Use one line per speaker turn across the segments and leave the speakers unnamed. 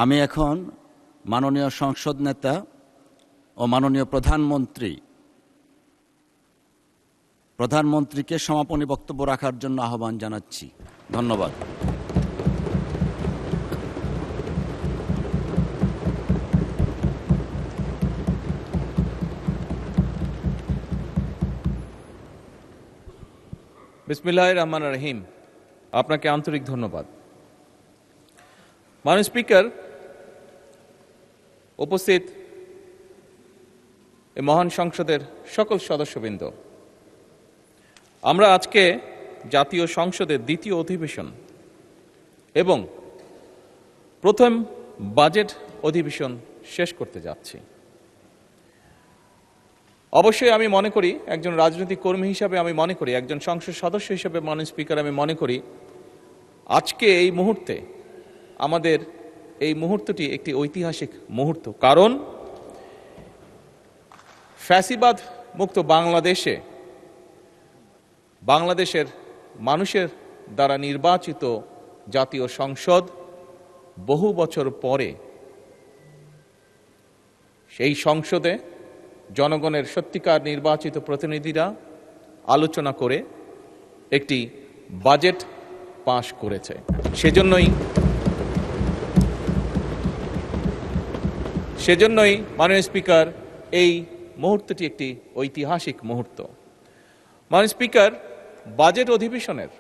আমি এখন মাননীয় সংসদ নেতা ও মাননীয় প্রধানমন্ত্রীকে সমাপনী বক্তব্য রাখার জন্য আহ্বান জানাচ্ছি। ধন্যবাদ।
বিসমিল্লাহির রহমানির রহিম। আপনাকে আন্তরিক ধন্যবাদ। মাননীয় স্পিকার, উপস্থিত এই মহান সংসদের সকল সদস্যবৃন্দ, আমরা আজকে জাতীয় সংসদের দ্বিতীয় অধিবেশন এবং প্রথম বাজেট অধিবেশন শেষ করতে যাচ্ছি। অবশ্যই আমি মনে করি, একজন রাজনৈতিক কর্মী হিসাবে আমি মনে করি, একজন সংসদ সদস্য হিসেবে মাননীয় স্পিকার আমি মনে করি আজকে এই মুহূর্তে আমাদের এই মুহূর্তটি একটি ঐতিহাসিক মুহূর্ত। কারণ ফ্যাসিবাদ মুক্ত বাংলাদেশের মানুষের দ্বারা নির্বাচিত জাতীয় সংসদ বহু বছর পরে সেই সংসদে জনগণের সত্যিকার নির্বাচিত প্রতিনিধিরা আলোচনা করে একটি বাজেট পাশ করেছে। সেজন্যই মাননীয় স্পিকার, এই মুহূর্তটি একটি ঐতিহাসিক মুহূর্ত। মাননীয় স্পিকার, বাজেট অধিবেশনের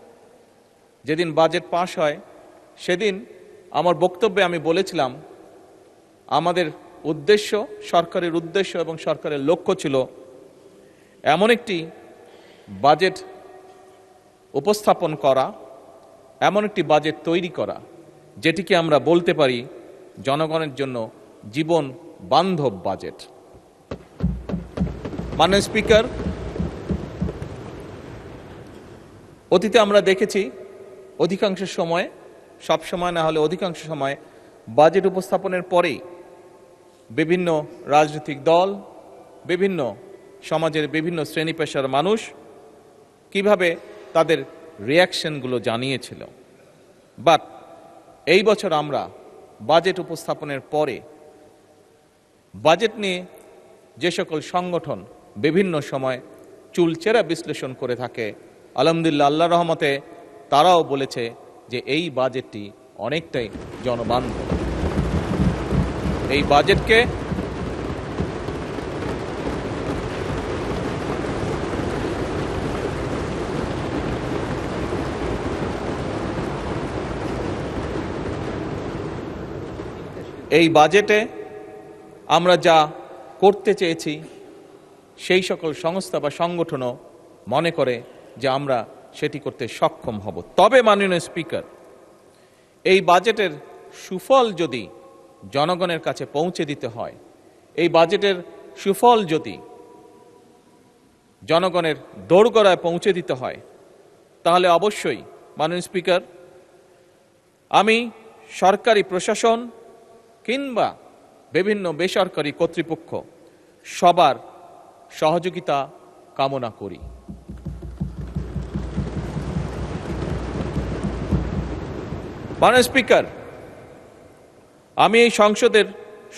যেদিন বাজেট পাশ হয় সেদিন আমার বক্তব্যে আমি বলেছিলাম আমাদের উদ্দেশ্য, সরকারের উদ্দেশ্য এবং সরকারের লক্ষ্য ছিল এমন একটি বাজেট উপস্থাপন করা, এমন একটি বাজেট তৈরি করা যেটিকে আমরা বলতে পারি জনগণের জন্য জীবন বান্ধব বাজেট। মাননীয় স্পিকার, অতীতে আমরা দেখেছি অধিকাংশ সময়, সব সময় না হলে অধিকাংশ সময়, বাজেট উপস্থাপনের পরেই বিভিন্ন রাজনৈতিক দল, বিভিন্ন সমাজের বিভিন্ন শ্রেণী পেশার মানুষ কিভাবে তাদের রিয়াকশনগুলো জানিয়েছিল। বাট এই বছর আমরা বাজেট উপস্থাপনের পরে বাজেট নিয়ে যে সকল সংগঠন বিভিন্ন সময় চুলচেরা বিশ্লেষণ করে থাকে, আলহামদুলিল্লাহ, আল্লাহর রহমতে তারাও বলেছে যে এই বাজেটটি অনেকটাই জনবান্ধব। এই বাজেটকে আমরা যা করতে চেয়েছি সেই সকল সংস্থা বা সংগঠনও মনে করে যে আমরা সেটি করতে সক্ষম হব। তবে মাননীয় স্পিকার, এই বাজেটের সুফল যদি জনগণের কাছে পৌঁছে দিতে হয়, এই বাজেটের সুফল যদি জনগণের দোরগোড়ায় পৌঁছে দিতে হয়, তাহলে অবশ্যই মাননীয় স্পিকার, আমি সরকারি প্রশাসন কিংবা বিভিন্ন বেসরকারি কর্তৃপক্ষ সবার সহযোগিতা কামনা করি। মাননীয় স্পিকার, আমি এই সংসদের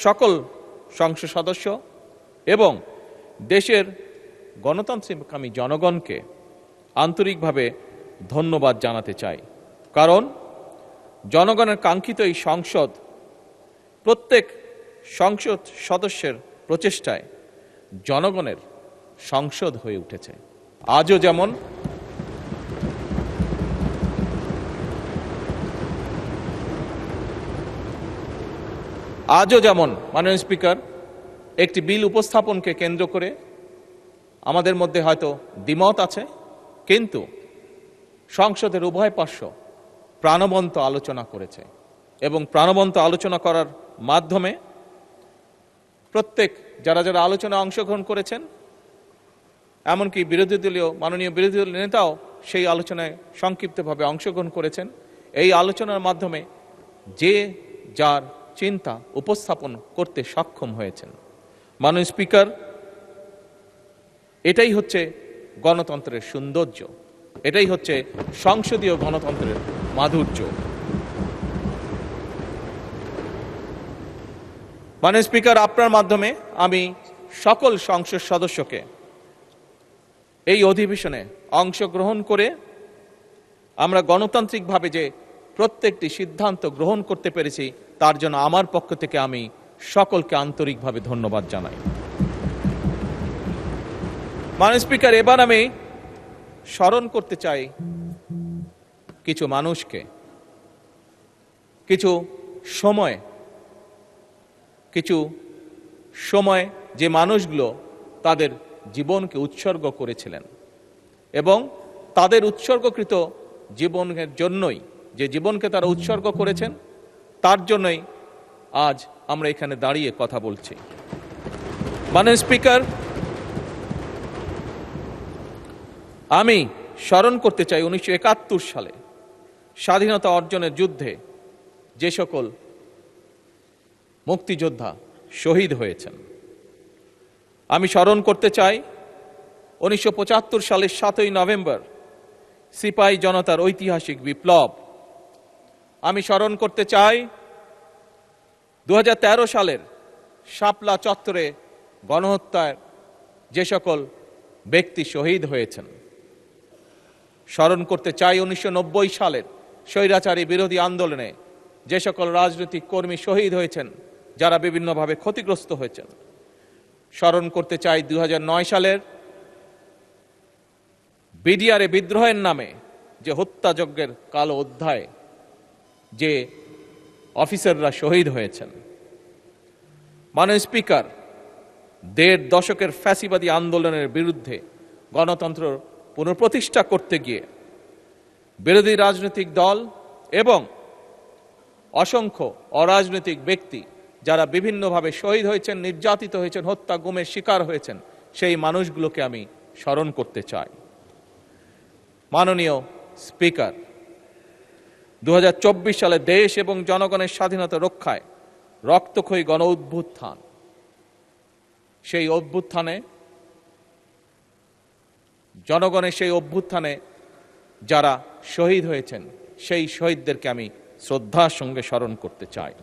সকল সংসদ সদস্য এবং দেশের গণতান্ত্রিককামী জনগণকে আন্তরিকভাবে ধন্যবাদ জানাতে চাই। কারণ জনগণের কাঙ্ক্ষিত এই সংসদ প্রত্যেক সংসদ সদস্যের প্রচেষ্টায় জনগণের সংসদ হয়ে উঠেছে। আজও যেমন মাননীয় স্পিকার, একটি বিল উপস্থাপনকে কেন্দ্র করে আমাদের মধ্যে হয়তো দ্বিমত আছে, কিন্তু সংসদের উভয় পার্শ্ব প্রাণবন্ত আলোচনা করেছে এবং প্রাণবন্ত আলোচনা করার মাধ্যমে প্রত্যেক যারা আলোচনায় অংশগ্রহণ করেছেন, এমনকি মাননীয় বিরোধী দলীয় নেতাও সেই আলোচনায় সংক্ষিপ্তভাবে অংশগ্রহণ করেছেন। এই আলোচনার মাধ্যমে যে যার চিন্তা উপস্থাপন করতে সক্ষম হয়েছেন। মাননীয় স্পিকার, এটাই হচ্ছে গণতন্ত্রের সৌন্দর্য, এটাই হচ্ছে সংসদীয় গণতন্ত্রের মাধুর্য। মাননীয় স্পিকার, আপনার মাধ্যমে আমি সকল সংসদ সদস্যকে এই অধিবেশনে অংশগ্রহণ করে আমরা গণতান্ত্রিকভাবে যে প্রত্যেকটি সিদ্ধান্ত গ্রহণ করতে পেরেছি তার জন্য আমার পক্ষ থেকে আমি সকলকে আন্তরিকভাবে ধন্যবাদ জানাই। মাননীয় স্পিকার, এবার আমি স্মরণ করতে চাই কিছু মানুষকে, কিছু সময় যে মানুষগুলো তাদের জীবনকে উৎসর্গ করেছিলেন এবং তাদের উৎসর্গকৃত জীবনের জন্যই, যে জীবনকে তারা উৎসর্গ করেছেন তার জন্যই আজ আমরা এখানে দাঁড়িয়ে কথা বলছি। মাননীয় স্পিকার, আমি স্মরণ করতে চাই 1971 সালে স্বাধীনতা অর্জনের যুদ্ধে যে সকল মুক্তিযোদ্ধা শহীদ হয়েছেন। আমি স্মরণ করতে চাই 1975 সালের 7ই নভেম্বর সিপাহী জনতার ঐতিহাসিক বিপ্লব। আমি স্মরণ করতে চাই 2013 সালের শাপলা চত্বরে গণহত্যায় যে সকল ব্যক্তি শহীদ হয়েছেন। স্মরণ করতে চাই 1990 সালের স্বৈরাচারী বিরোধী আন্দোলনে যে সকল রাজনৈতিক কর্মী শহীদ হয়েছেন, যারা বিভিন্নভাবে ক্ষতিগ্রস্ত হয়েছেন। স্মরণ করতে চাই 2009 সালের বিডিআরে বিদ্রোহের নামে যে হত্যাযজ্ঞের কালো অধ্যায় যে অফিসাররা শহীদ হয়েছেন। মাননীয় স্পিকার, 1.5 দশকের ফ্যাসিবাদী আন্দোলনের বিরুদ্ধে গণতন্ত্র পুনঃপ্রতিষ্ঠা করতে গিয়ে বিরোধী রাজনৈতিক দল এবং অসংখ্য অরাজনৈতিক ব্যক্তি যারা বিভিন্নভাবে শহীদ হয়েছেন, নির্যাতিত হয়েছেন, হত্যা গুমের শিকার হয়েছেন, সেই মানুষগুলোকে আমি স্মরণ করতে চাই। মাননীয় স্পিকার, 2024 সালে দেশ এবং জনগণের স্বাধীনতা রক্ষায় রক্তক্ষয়ী গণ অভ্যুত্থান, সেই অভ্যুত্থানে জনগণের সেই অভ্যুত্থানে যারা শহীদ হয়েছেন সেই শহীদদেরকে আমি শ্রদ্ধার সঙ্গে স্মরণ করতে চাই।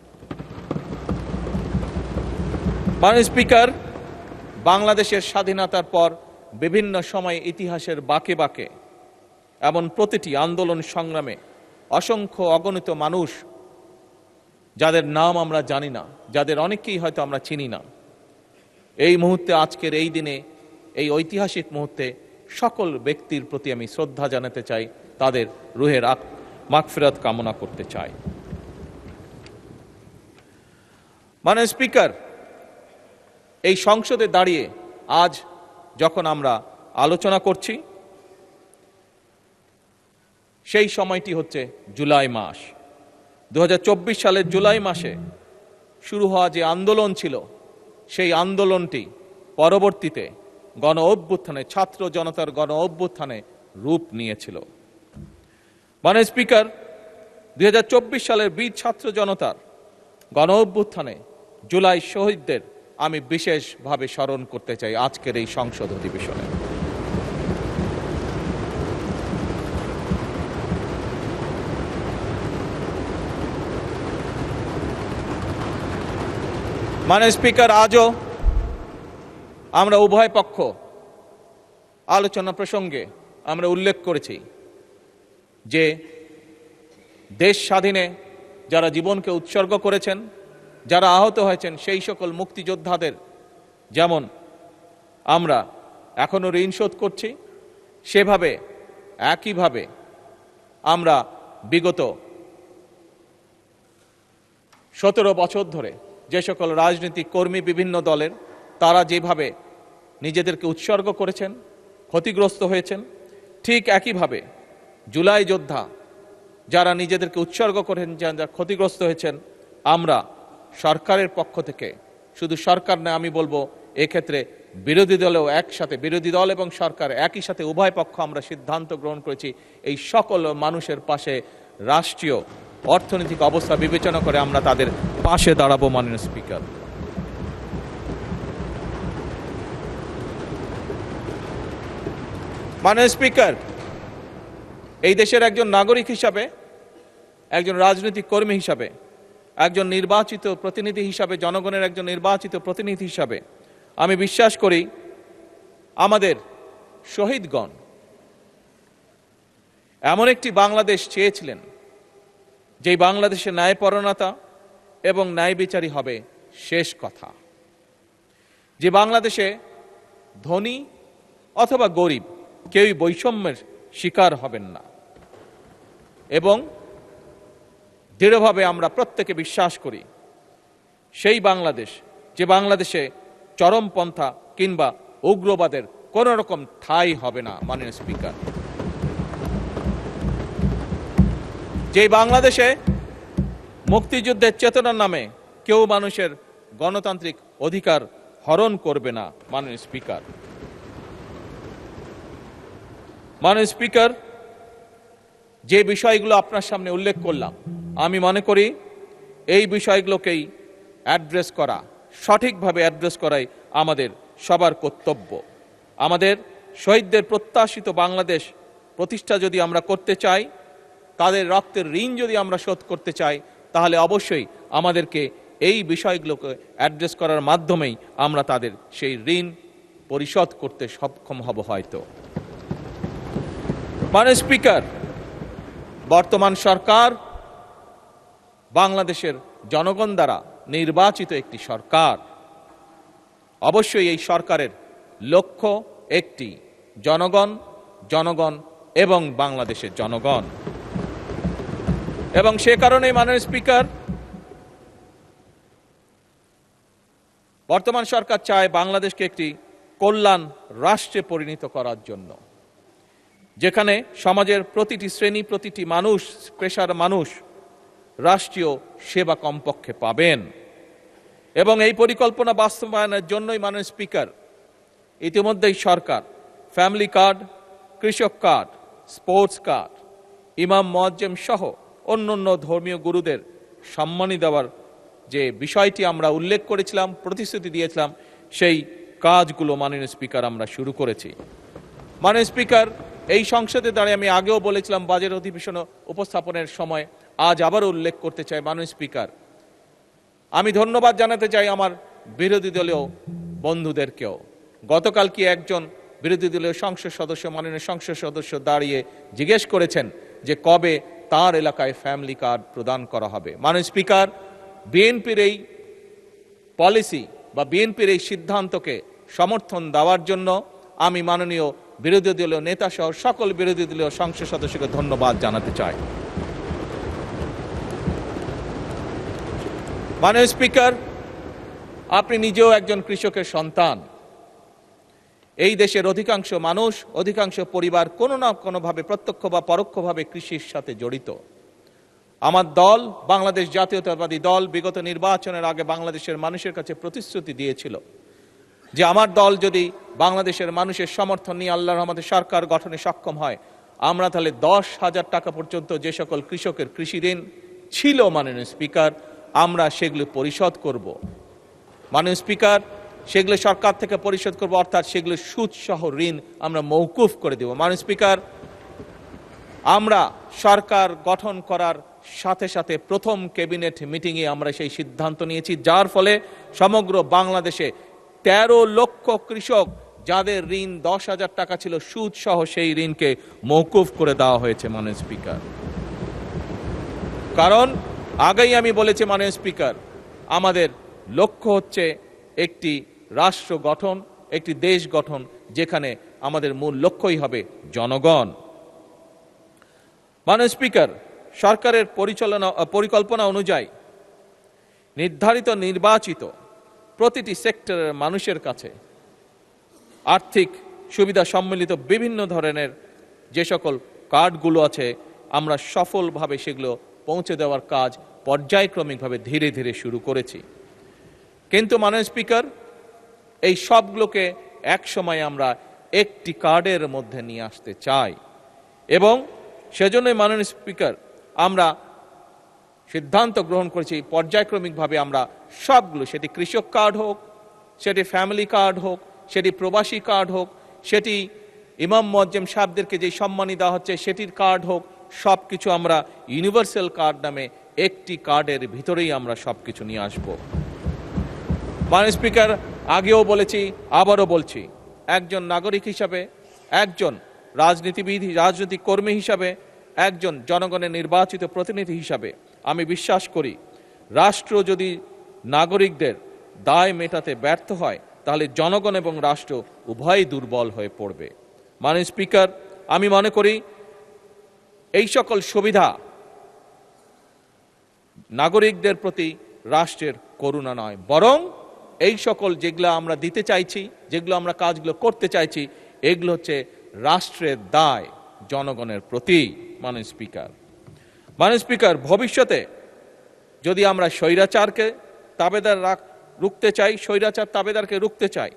মাননীয় স্পিকার, বাংলাদেশের স্বাধীনতার পর বিভিন্ন সময় ইতিহাসের বাঁকে বাঁকে এমন প্রতিটি আন্দোলন সংগ্রামে অসংখ্য অগণিত মানুষ যাদের নাম আমরা জানি না, যাদের অনেককেই হয়তো আমরা চিনি না, এই মুহূর্তে, আজকের এই দিনে, এই ঐতিহাসিক মুহূর্তে সকল ব্যক্তির প্রতি আমি শ্রদ্ধা জানাতে চাই, তাদের রুহের মাগফিরাত কামনা করতে চাই। মাননীয় স্পিকার, এই সংসদে দাঁড়িয়ে আজ যখন আমরা আলোচনা করছি, সেই সময়টি হচ্ছে জুলাই মাস। 2024 সালের জুলাই মাসে শুরু হওয়া যে আন্দোলন ছিল, সেই আন্দোলনটি পরবর্তীতে গণ অভ্যুত্থানে, ছাত্র জনতার গণ অভ্যুত্থানে রূপ নিয়েছিল। মাননীয় স্পিকার, 2024 সালের বীর ছাত্র জনতার গণ অভ্যুত্থানে জুলাই শহীদদের আমি বিশেষভাবে স্মরণ করতে চাই আজকের এই সংসদ অধিবেশনে। মাননীয় স্পিকার, আজও আমরা উভয় পক্ষ আলোচনা প্রসঙ্গে আমরা উল্লেখ করেছি যে দেশ স্বাধীনে যারা জীবনকে উৎসর্গ করেছেন, যারা আহত হয়েছেন, সেই সকল মুক্তিযোদ্ধাদের যেমন আমরা এখনো ঋণ শোধ করছি, সেভাবে একইভাবে আমরা বিগত 17 বছর ধরে যে সকল রাজনৈতিক কর্মী বিভিন্ন দলের, তারা যেভাবে নিজেদেরকে উৎসর্গ করেছেন, ক্ষতিগ্রস্ত হয়েছেন, ঠিক একইভাবে জুলাই যোদ্ধা যারা নিজেদেরকে উৎসর্গ করেন, যারা ক্ষতিগ্রস্ত হয়েছেন, আমরা সরকারের পক্ষ থেকে, শুধু সরকার নয়, আমি বলবো এক্ষেত্রে বিরোধী দলেও একসাথে, বিরোধী দল এবং সরকার একই সাথে উভয় পক্ষ আমরা সিদ্ধান্ত গ্রহণ করেছি এই সকল মানুষের পাশে রাষ্ট্রীয় অর্থনৈতিক অবস্থা বিবেচনা করে আমরা তাদের পাশে দাঁড়াবো। মাননীয় স্পিকার, মাননীয় স্পিকার, এই দেশের একজন নাগরিক হিসাবে, একজন রাজনৈতিক কর্মী হিসাবে একজন নির্বাচিত প্রতিনিধি হিসাবে, জনগণের একজন নির্বাচিত প্রতিনিধি হিসাবে আমি বিশ্বাস করি আমাদের শহীদগণ এমন একটি বাংলাদেশ চেয়েছিলেন যেই বাংলাদেশে ন্যায়পরায়ণতা এবং ন্যায় বিচারই হবে শেষ কথা, যে বাংলাদেশে ধনী অথবা গরিব কেউই বৈষম্যের শিকার হবেন না। এবং দৃঢ়ভাবে আমরা প্রত্যেকে বিশ্বাস করি সেই বাংলাদেশ, যে বাংলাদেশে চরমপন্থা কিংবা উগ্রবাদের কোন রকম ঠাঁই হবে না। মাননীয় স্পিকার, যে বাংলাদেশে মুক্তিযুদ্ধের চেতনার নামে কেউ মানুষের গণতান্ত্রিক অধিকার হরণ করবে না। মাননীয় স্পিকার, মাননীয় স্পিকার, যে বিষয়গুলো আপনার সামনে উল্লেখ করলাম, আমি মনে করি এই বিষয়গুলোকেই অ্যাড্রেস করা, সঠিকভাবে অ্যাড্রেস করাই আমাদের সবার কর্তব্য। আমাদের শহীদদের প্রত্যাশিত বাংলাদেশ প্রতিষ্ঠা যদি আমরা করতে চাই, তাদের রক্তের ঋণ যদি আমরা শোধ করতে চাই, তাহলে অবশ্যই আমাদেরকে এই বিষয়গুলোকে অ্যাড্রেস করার মাধ্যমেই আমরা তাদের সেই ঋণ পরিশোধ করতে সক্ষম হব হয়তো। মাননীয় স্পিকার, বর্তমান সরকার বাংলাদেশের জনগণ দ্বারা নির্বাচিত একটি সরকার। অবশ্যই এই সরকারের লক্ষ্য একটি, জনগণ, জনগণ এবং বাংলাদেশের জনগণ। এবং সে কারণেই মাননীয় স্পিকার, বর্তমান সরকার চায় বাংলাদেশকে একটি কল্যাণ রাষ্ট্রে পরিণত করার জন্য, যেখানে সমাজের প্রতিটি শ্রেণী, প্রতিটি মানুষ, পেশার মানুষ রাষ্ট্রীয় সেবা কমপক্ষে পাবেন। এবং এই পরিকল্পনা বাস্তবায়নের জন্যই মাননীয় স্পিকার, ইতিমধ্যেই সরকার ফ্যামিলি কার্ড, কৃষক কার্ড, স্পোর্টস কার্ড, ইমাম মুয়াজ্জেম সহ অন্যান্য ধর্মীয় গুরুদের সম্মানী দেওয়ার যে বিষয়টি আমরা উল্লেখ করেছিলাম, প্রতিশ্রুতি দিয়েছিলাম, সেই কাজগুলো মাননীয় স্পিকার আমরা শুরু করেছি। মাননীয় স্পিকার, এই সংসদে দাঁড়িয়ে আমি আগেও বলেছিলাম বাজেট অধিবেশন উপস্থাপনের সময়, আজ আবারও উল্লেখ করতে চাই। মাননীয় স্পিকার, আমি ধন্যবাদ জানাতে চাই আমার বিরোধী দলীয় বন্ধুদেরকেও। গতকাল কি একজন বিরোধী দলীয় সংসদ সদস্য, মাননীয় সংসদ সদস্য দাঁড়িয়ে জিজ্ঞেস করেছেন যে কবে তার এলাকায় ফ্যামিলি কার্ড প্রদান করা হবে। মাননীয় স্পিকার, বিএনপির এই পলিসি বা বিএনপির এই সিদ্ধান্তকে সমর্থন দেওয়ার জন্য আমি মাননীয় বিরোধী দলীয় নেতা সহ সকল বিরোধী দলীয় সংসদ সদস্যকে ধন্যবাদ জানাতে চাই। মাননীয় স্পিকার, আপনি নিজেও একজন কৃষকের সন্তান। এই দেশের অধিকাংশ মানুষ, অধিকাংশ পরিবার কোনো না কোনোভাবে প্রত্যক্ষ বা পরোক্ষভাবে কৃষির সাথে জড়িত। আমার দল, বাংলাদেশ জাতীয়তাবাদী দল, বিগত নির্বাচনের আগে বাংলাদেশের মানুষের কাছে প্রতিশ্রুতি দিয়েছিল যে আমার দল যদি বাংলাদেশের মানুষের সমর্থন নিয়ে আল্লাহর রহমতে সরকার গঠনে সক্ষম হয়, আমরা তাহলে 10,000 টাকা পর্যন্ত যে সকল কৃষকের কৃষি ঋণ ছিল, মাননীয় স্পিকার, আমরা সেগুলো পরিশোধ করব। মাননীয় স্পিকার, সেগুলো সরকার থেকে পরিশোধ করব, অর্থাৎ সেগুলো সুদ সহ ঋণ আমরা মওকুফ করে দেব। মাননীয় স্পিকার, আমরা সরকার গঠন করার সাথে সাথে প্রথম ক্যাবিনেট মিটিংয়ে আমরা সেই সিদ্ধান্ত নিয়েছি, যার ফলে সমগ্র বাংলাদেশে 13 লক্ষ কৃষক যাদের ঋণ 10,000 টাকা ছিল সুদ সহ, সেই ঋণকে মওকুফ করে দেওয়া হয়েছে। মাননীয় স্পিকার, কারণ আগেই আমি বলেছি মাননীয় স্পিকার, আমাদের লক্ষ্য হচ্ছে একটি রাষ্ট্র গঠন, একটি দেশ গঠন, যেখানে আমাদের মূল লক্ষ্যই হবে জনগণ। মাননীয় স্পিকার, সরকারের পরিকল্পনা অনুযায়ী নির্ধারিত নির্বাচিত প্রতিটি সেক্টরের মানুষের কাছে আর্থিক সুবিধা সম্মিলিত বিভিন্ন ধরনের যে সকল কার্ডগুলো আছে, আমরা সফলভাবে সেগুলো পৌঁছে দেওয়ার কাজ পর্যায়ক্রমিকভাবে ধীরে ধীরে শুরু করেছি। কিন্তু মাননীয় স্পিকার, এই সবগুলোকে একসময় আমরা একটি কার্ডের মধ্যে নিয়ে আসতে চাই এবং সেজন্যই মাননীয় স্পিকার আমরা সিদ্ধান্ত গ্রহণ করেছি পর্যায়ক্রমিকভাবে আমরা সবগুলো, সেটি কৃষক কার্ড হোক, সেটি ফ্যামিলি কার্ড হোক, সেটি প্রবাসী কার্ড হোক, সেটি ইমাম মুয়াজ্জেম সাহেবদেরকে যে সম্মানী দেওয়া হচ্ছে সেটির কার্ড হোক, সব কিছু আমরা ইউনিভার্সাল কার্ড নামে একটি কার্ডের ভিতরেই আমরা সবকিছু নিয়ে আসব। মাননীয় স্পিকার, আগেও বলেছি, আবারও বলছি, একজন নাগরিক হিসাবে, একজন রাজনীতিবিদ, রাজনৈতিক কর্মী হিসাবে, একজন জনগণের নির্বাচিত প্রতিনিধি হিসাবে আমি বিশ্বাস করি, রাষ্ট্র যদি নাগরিকদের দায় মেটাতে ব্যর্থ হয় তাহলে জনগণ এবং রাষ্ট্র উভয়ই দুর্বল হয়ে পড়বে। মাননীয় স্পিকার, আমি মনে করি এই সকল সুবিধা নাগরিকদের প্রতি রাষ্ট্রের করুণা নয়, বরং এই সকল যেগুলো আমরা দিতে চাইছি, যেগুলো আমরা কাজগুলো করতে চাইছি, এগুলো হচ্ছে রাষ্ট্রের দায় জনগণের প্রতি। মাননীয় স্পিকার, ভবিষ্যতে যদি আমরা স্বৈরাচারকে রুখতে চাই, স্বৈরাচার তাবেদারকে রুখতে চাই,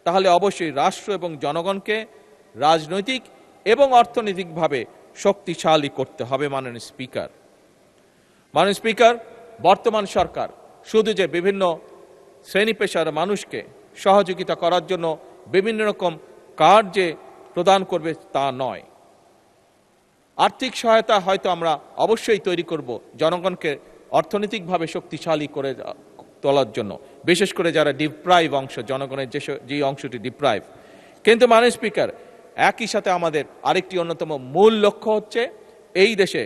তাহলে অবশ্যই রাষ্ট্র এবং জনগণকে রাজনৈতিক এবং অর্থনৈতিকভাবে শক্তিশালী করতে হবে। মাননীয় স্পিকার, বর্তমান সরকার শুধু যে বিভিন্ন শ্রেণী পেশার মানুষকে সহযোগিতা করার জন্য বিভিন্ন রকম কার্ড যে প্রদান করবে তা নয়, আর্থিক সহায়তা হয়তো আমরা অবশ্যই তৈরি করব জনগণকে অর্থনৈতিকভাবে শক্তিশালী করে তোলার জন্য, বিশেষ করে যারা ডিপ্রাইভ অংশ, জনগণের যে অংশটি ডিপ্রাইভ। কিন্তু মাননীয় স্পিকার, একই সাথে আমাদের আরেকটি অন্যতম মূল লক্ষ্য হচ্ছে এই দেশে,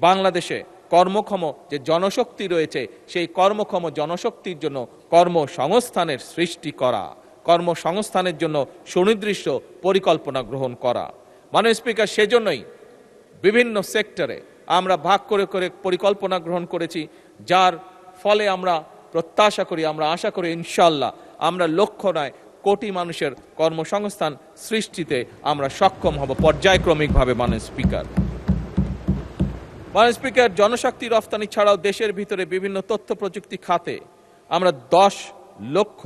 বাংলাদেশে কর্মক্ষম যে জনশক্তি রয়েছে, সেই কর্মক্ষম জনশক্তির জন্য কর্মসংস্থানের সৃষ্টি করা, কর্মসংস্থানের জন্য সুনির্দিষ্ট পরিকল্পনা গ্রহণ করা। মাননীয় স্পিকার, সেজন্যই বিভিন্ন সেক্টরে আমরা ভাগ করে করে পরিকল্পনা গ্রহণ করেছি, যার ফলে আমরা প্রত্যাশা করি, আমরা আশা করি ইনশাআল্লাহ আমরা লক্ষ্য নয় কোটি মানুষের কর্মসংস্থান সৃষ্টিতে আমরা সক্ষম হব পর্যায়ক্রমিকভাবে। মাননীয় স্পিকার, জনশক্তি রফতানি ছাড়াও দেশের ভিতরে বিভিন্ন তথ্য প্রযুক্তি খাতে আমরা 10 লক্ষ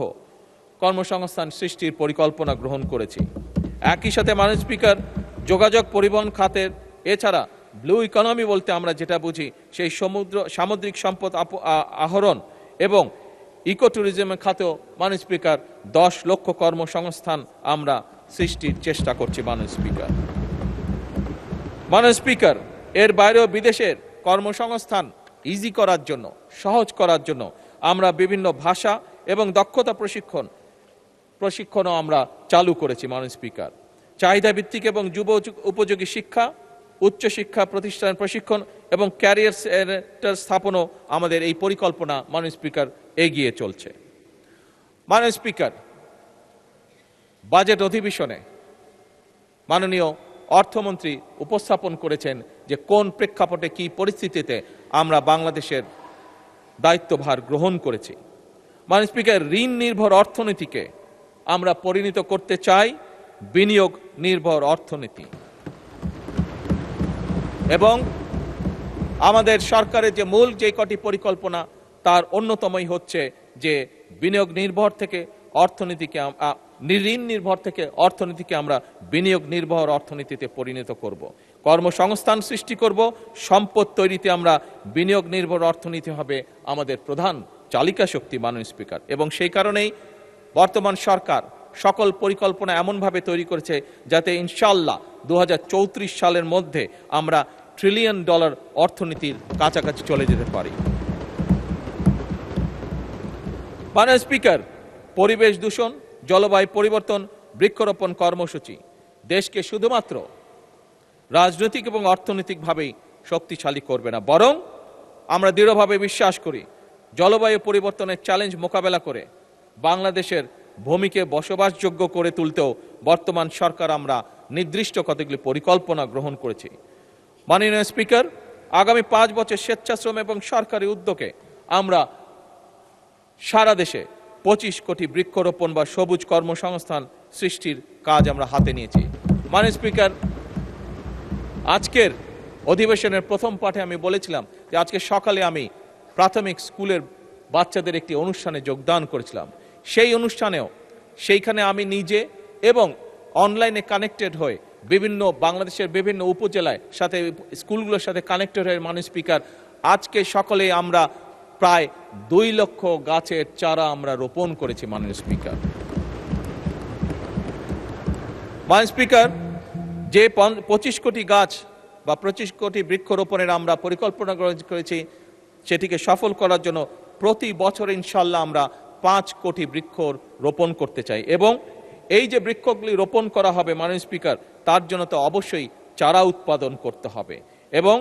কর্মসংস্থান সৃষ্টির পরিকল্পনা গ্রহণ করেছি। একই সাথে মাননীয় স্পিকার, যোগাযোগ পরিবহন খাতের এছাড়া ব্লু ইকোনমি বলতে আমরা যেটা বুঝি, সেই সামুদ্রিক সম্পদ আহরণ এবং ইকো ট্যুরিজমের খাতেও মাননীয় স্পিকার 10 লক্ষ কর্মসংস্থান আমরা সৃষ্টির চেষ্টা করছি। মাননীয় স্পিকার, এর বাইরেও বিদেশের কর্মসংস্থান ইজি করার জন্য, সহজ করার জন্য আমরা বিভিন্ন ভাষা এবং দক্ষতা প্রশিক্ষণও আমরা চালু করেছি। মাননীয় স্পিকার, চাহিদা ভিত্তিক এবং যুব উপযোগী শিক্ষা, উচ্চশিক্ষা প্রতিষ্ঠানের প্রশিক্ষণ এবং ক্যারিয়ার সেন্টার স্থাপনও আমাদের এই পরিকল্পনা মাননীয় স্পিকার এগিয়ে চলছে। মাননীয় স্পিকার, বাজেট অধিবেশনে মাননীয় অর্থমন্ত্রী উপস্থাপন করেছেন যে কোন প্রেক্ষাপটে কি পরিস্থিতিতে আমরা বাংলাদেশের দায়িত্বভার গ্রহণ করেছি। মাননীয় স্পিকার, ঋণ নির্ভর অর্থনীতিকে আমরা পরিণত করতে চাই বিনিয়োগ নির্ভর অর্থনীতি, এবং আমাদের সরকারের যে মূল যে কটি পরিকল্পনা তার অন্যতমই হচ্ছে যে বিনিয়োগ নির্ভর থেকে অর্থনীতিকে, ঋণ নির্ভর থেকে অর্থনীতিকে আমরা বিনিয়োগ নির্ভর অর্থনীতিতে পরিণত করব, কর্মসংস্থান সৃষ্টি করব, সম্পদ তৈরিতে আমরা বিনিয়োগ নির্ভর অর্থনীতি হবে আমাদের প্রধান চালিকা শক্তি। মাননীয় স্পিকার, এবং সেই কারণেই বর্তমান সরকার সকল পরিকল্পনা এমনভাবে তৈরি করেছে যাতে ইনশাআল্লাহ 2034 সালের মধ্যে আমরা $1 ট্রিলিয়ন অর্থনীতির কাছাকাছি চলে যেতে পারি। মাননীয় স্পিকার, পরিবেশ দূষণ, জলবায়ু পরিবর্তন, বৃক্ষরোপণ কর্মসূচি দেশকে শুধুমাত্র রাজনৈতিক এবং অর্থনৈতিকভাবেই শক্তিশালী করবে না, বরং আমরা দৃঢ়ভাবে বিশ্বাস করি জলবায়ু পরিবর্তনের চ্যালেঞ্জ মোকাবেলা করে বাংলাদেশের ভূমিকে বসবাসযোগ্য করে তুলতেও বর্তমান সরকার আমরা নির্দিষ্ট কতগুলি পরিকল্পনা গ্রহণ করেছি। মাননীয় স্পিকার, আগামী 5 বছর স্বেচ্ছাশ্রম এবং সরকারি উদ্যোগে আমরা সারা দেশে 25 কোটি বৃক্ষরোপণ বা সবুজ কর্মসংস্থান সৃষ্টির কাজ আমরা হাতে নিয়েছি। মাননীয় স্পিকার, আজকের অধিবেশনের প্রথম পাঠে আমি বলেছিলাম যে আজকে সকালে আমি প্রাথমিক স্কুলের বাচ্চাদের একটি অনুষ্ঠানে যোগদান করেছিলাম। সেই অনুষ্ঠানেও সেইখানে আমি নিজে এবং অনলাইনে কানেক্টেড হয়ে বাংলাদেশের বিভিন্ন উপজেলায় সাথে স্কুলগুলোর সাথে কানেক্টেড হয়ে মাননীয় স্পিকার, আজকে সকলে আমরা প্রায় 2 লক্ষ গাছের চারা আমরা রোপণ করেছি। মাননীয় স্পিকার, যে 25 কোটি গাছ বা 25 কোটি বৃক্ষরোপণের আমরা পরিকল্পনা করেছি, সেটিকে সফল করার জন্য প্রতি বছর ইনশাল্লাহ আমরা 5 কোটি বৃক্ষ রোপণ করতে চাই। এবং এই যে বৃক্ষগুলি রোপণ করা হবে মাননীয় স্পিকার, তার জন্য তো অবশ্যই চারা উৎপাদন করতে হবে। এবং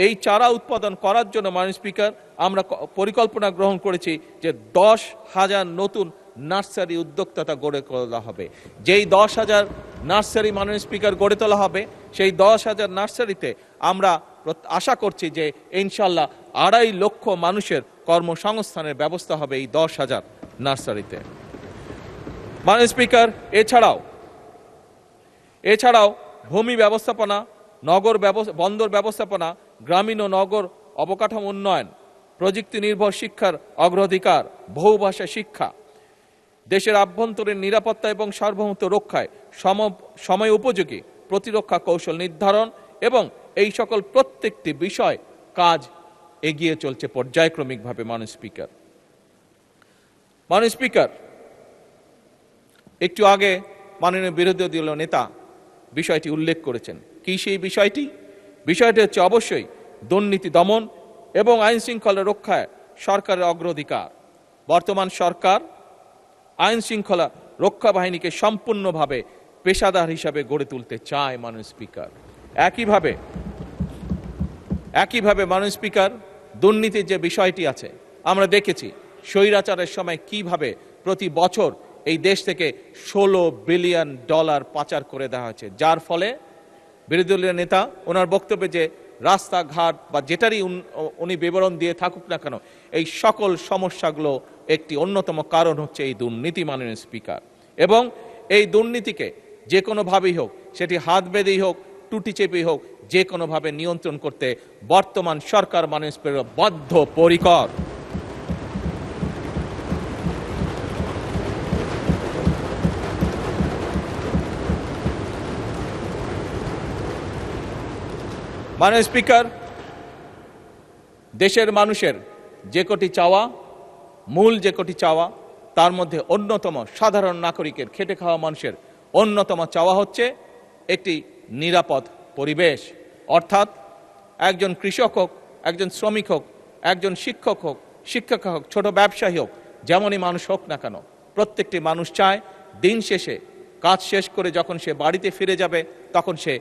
এই চারা উৎপাদন করার জন্য মাননীয় স্পিকার আমরা পরিকল্পনা গ্রহণ করেছি যে 10,000 নতুন নার্সারি উদ্যোক্তা গড়ে তোলা হবে। যেই 10,000 নার্সারি মাননীয় স্পিকার গড়ে তোলা হবে, সেই 10,000 নার্সারিতে আমরা আশা করছি যে ইনশাল্লাহ 2.5 লক্ষ মানুষের কর্মসংস্থানের ব্যবস্থা হবে এই 10,000 নার্সারিতে। মাননীয় স্পিকার, এছাড়াও ভূমি ব্যবস্থাপনা, বন্দর ব্যবস্থাপনা, গ্রামীণ ও নগর অবকাঠামো উন্নয়ন, প্রযুক্তি নির্ভর শিক্ষার অগ্রাধিকার, বহুভাষা শিক্ষা, দেশের আভ্যন্তরীণ নিরাপত্তা এবং সার্বভৌমত্ব রক্ষায় সময় উপযোগী প্রতিরক্ষা কৌশল নির্ধারণ এবং এই সকল প্রত্যেকটি বিষয় কাজ এগিয়ে চলছে পর্যায়ক্রমিকভাবে। মাননীয় স্পিকার, একটু আগে মাননীয় বিরোধী দলীয় নেতা বিষয়টি উল্লেখ করেছেন। কি সেই বিষয়টি হচ্ছে অবশ্যই দুর্নীতি দমন এবং আইন শৃঙ্খলা রক্ষায় সরকারের অগ্রাধিকার। বর্তমান সরকার আইন শৃঙ্খলা রক্ষা বাহিনীকে সম্পূর্ণভাবে পেশাদার হিসাবে গড়ে তুলতে চায়। মাননীয় স্পিকার, একইভাবে মাননীয় স্পিকার, দুর্নীতির যে বিষয়টি আছে, আমরা দেখেছি স্বৈরাচারের সময় কিভাবে প্রতি বছর এই দেশ থেকে $16 বিলিয়ন পাচার করে দেওয়া হয়েছে, যার ফলে বিরোধী দলীয় নেতা ওনার বক্তব্যে যে রাস্তাঘাট বা যেটারই উনি বিবরণ দিয়ে থাকুক না কেন, এই সকল সমস্যাগুলো একটি অন্যতম কারণ হচ্ছে এই দুর্নীতি। মাননীয় স্পিকার, এবং এই দুর্নীতিকে যে কোনোভাবেই হোক, সেটি হাত বেঁধেই হোক, টুটি চেপেই হোক, যে কোনোভাবে নিয়ন্ত্রণ করতে বর্তমান সরকার মাননীয় স্পিকার বদ্ধপরিকর। মাননীয় স্পিকার, দেশের মানুষের যে কটি চাওয়া, মূল যে কটি চাওয়া, তার মধ্যে অন্যতম সাধারণ নাগরিকের, খেটে খাওয়া মানুষের অন্যতম চাওয়া হচ্ছে একটি নিরাপদ পরিবেশ। অর্থাৎ একজন কৃষক হোক, একজন শ্রমিক হোক, একজন শিক্ষক হোক, শিক্ষিকা হোক, ছোট ব্যবসায়ী হোক, যেমনই মানুষ হোক না কেন, প্রত্যেকটি মানুষ চায় দিন শেষে কাজ শেষ করে যখন সে বাড়িতে ফিরে যাবে, তখন সে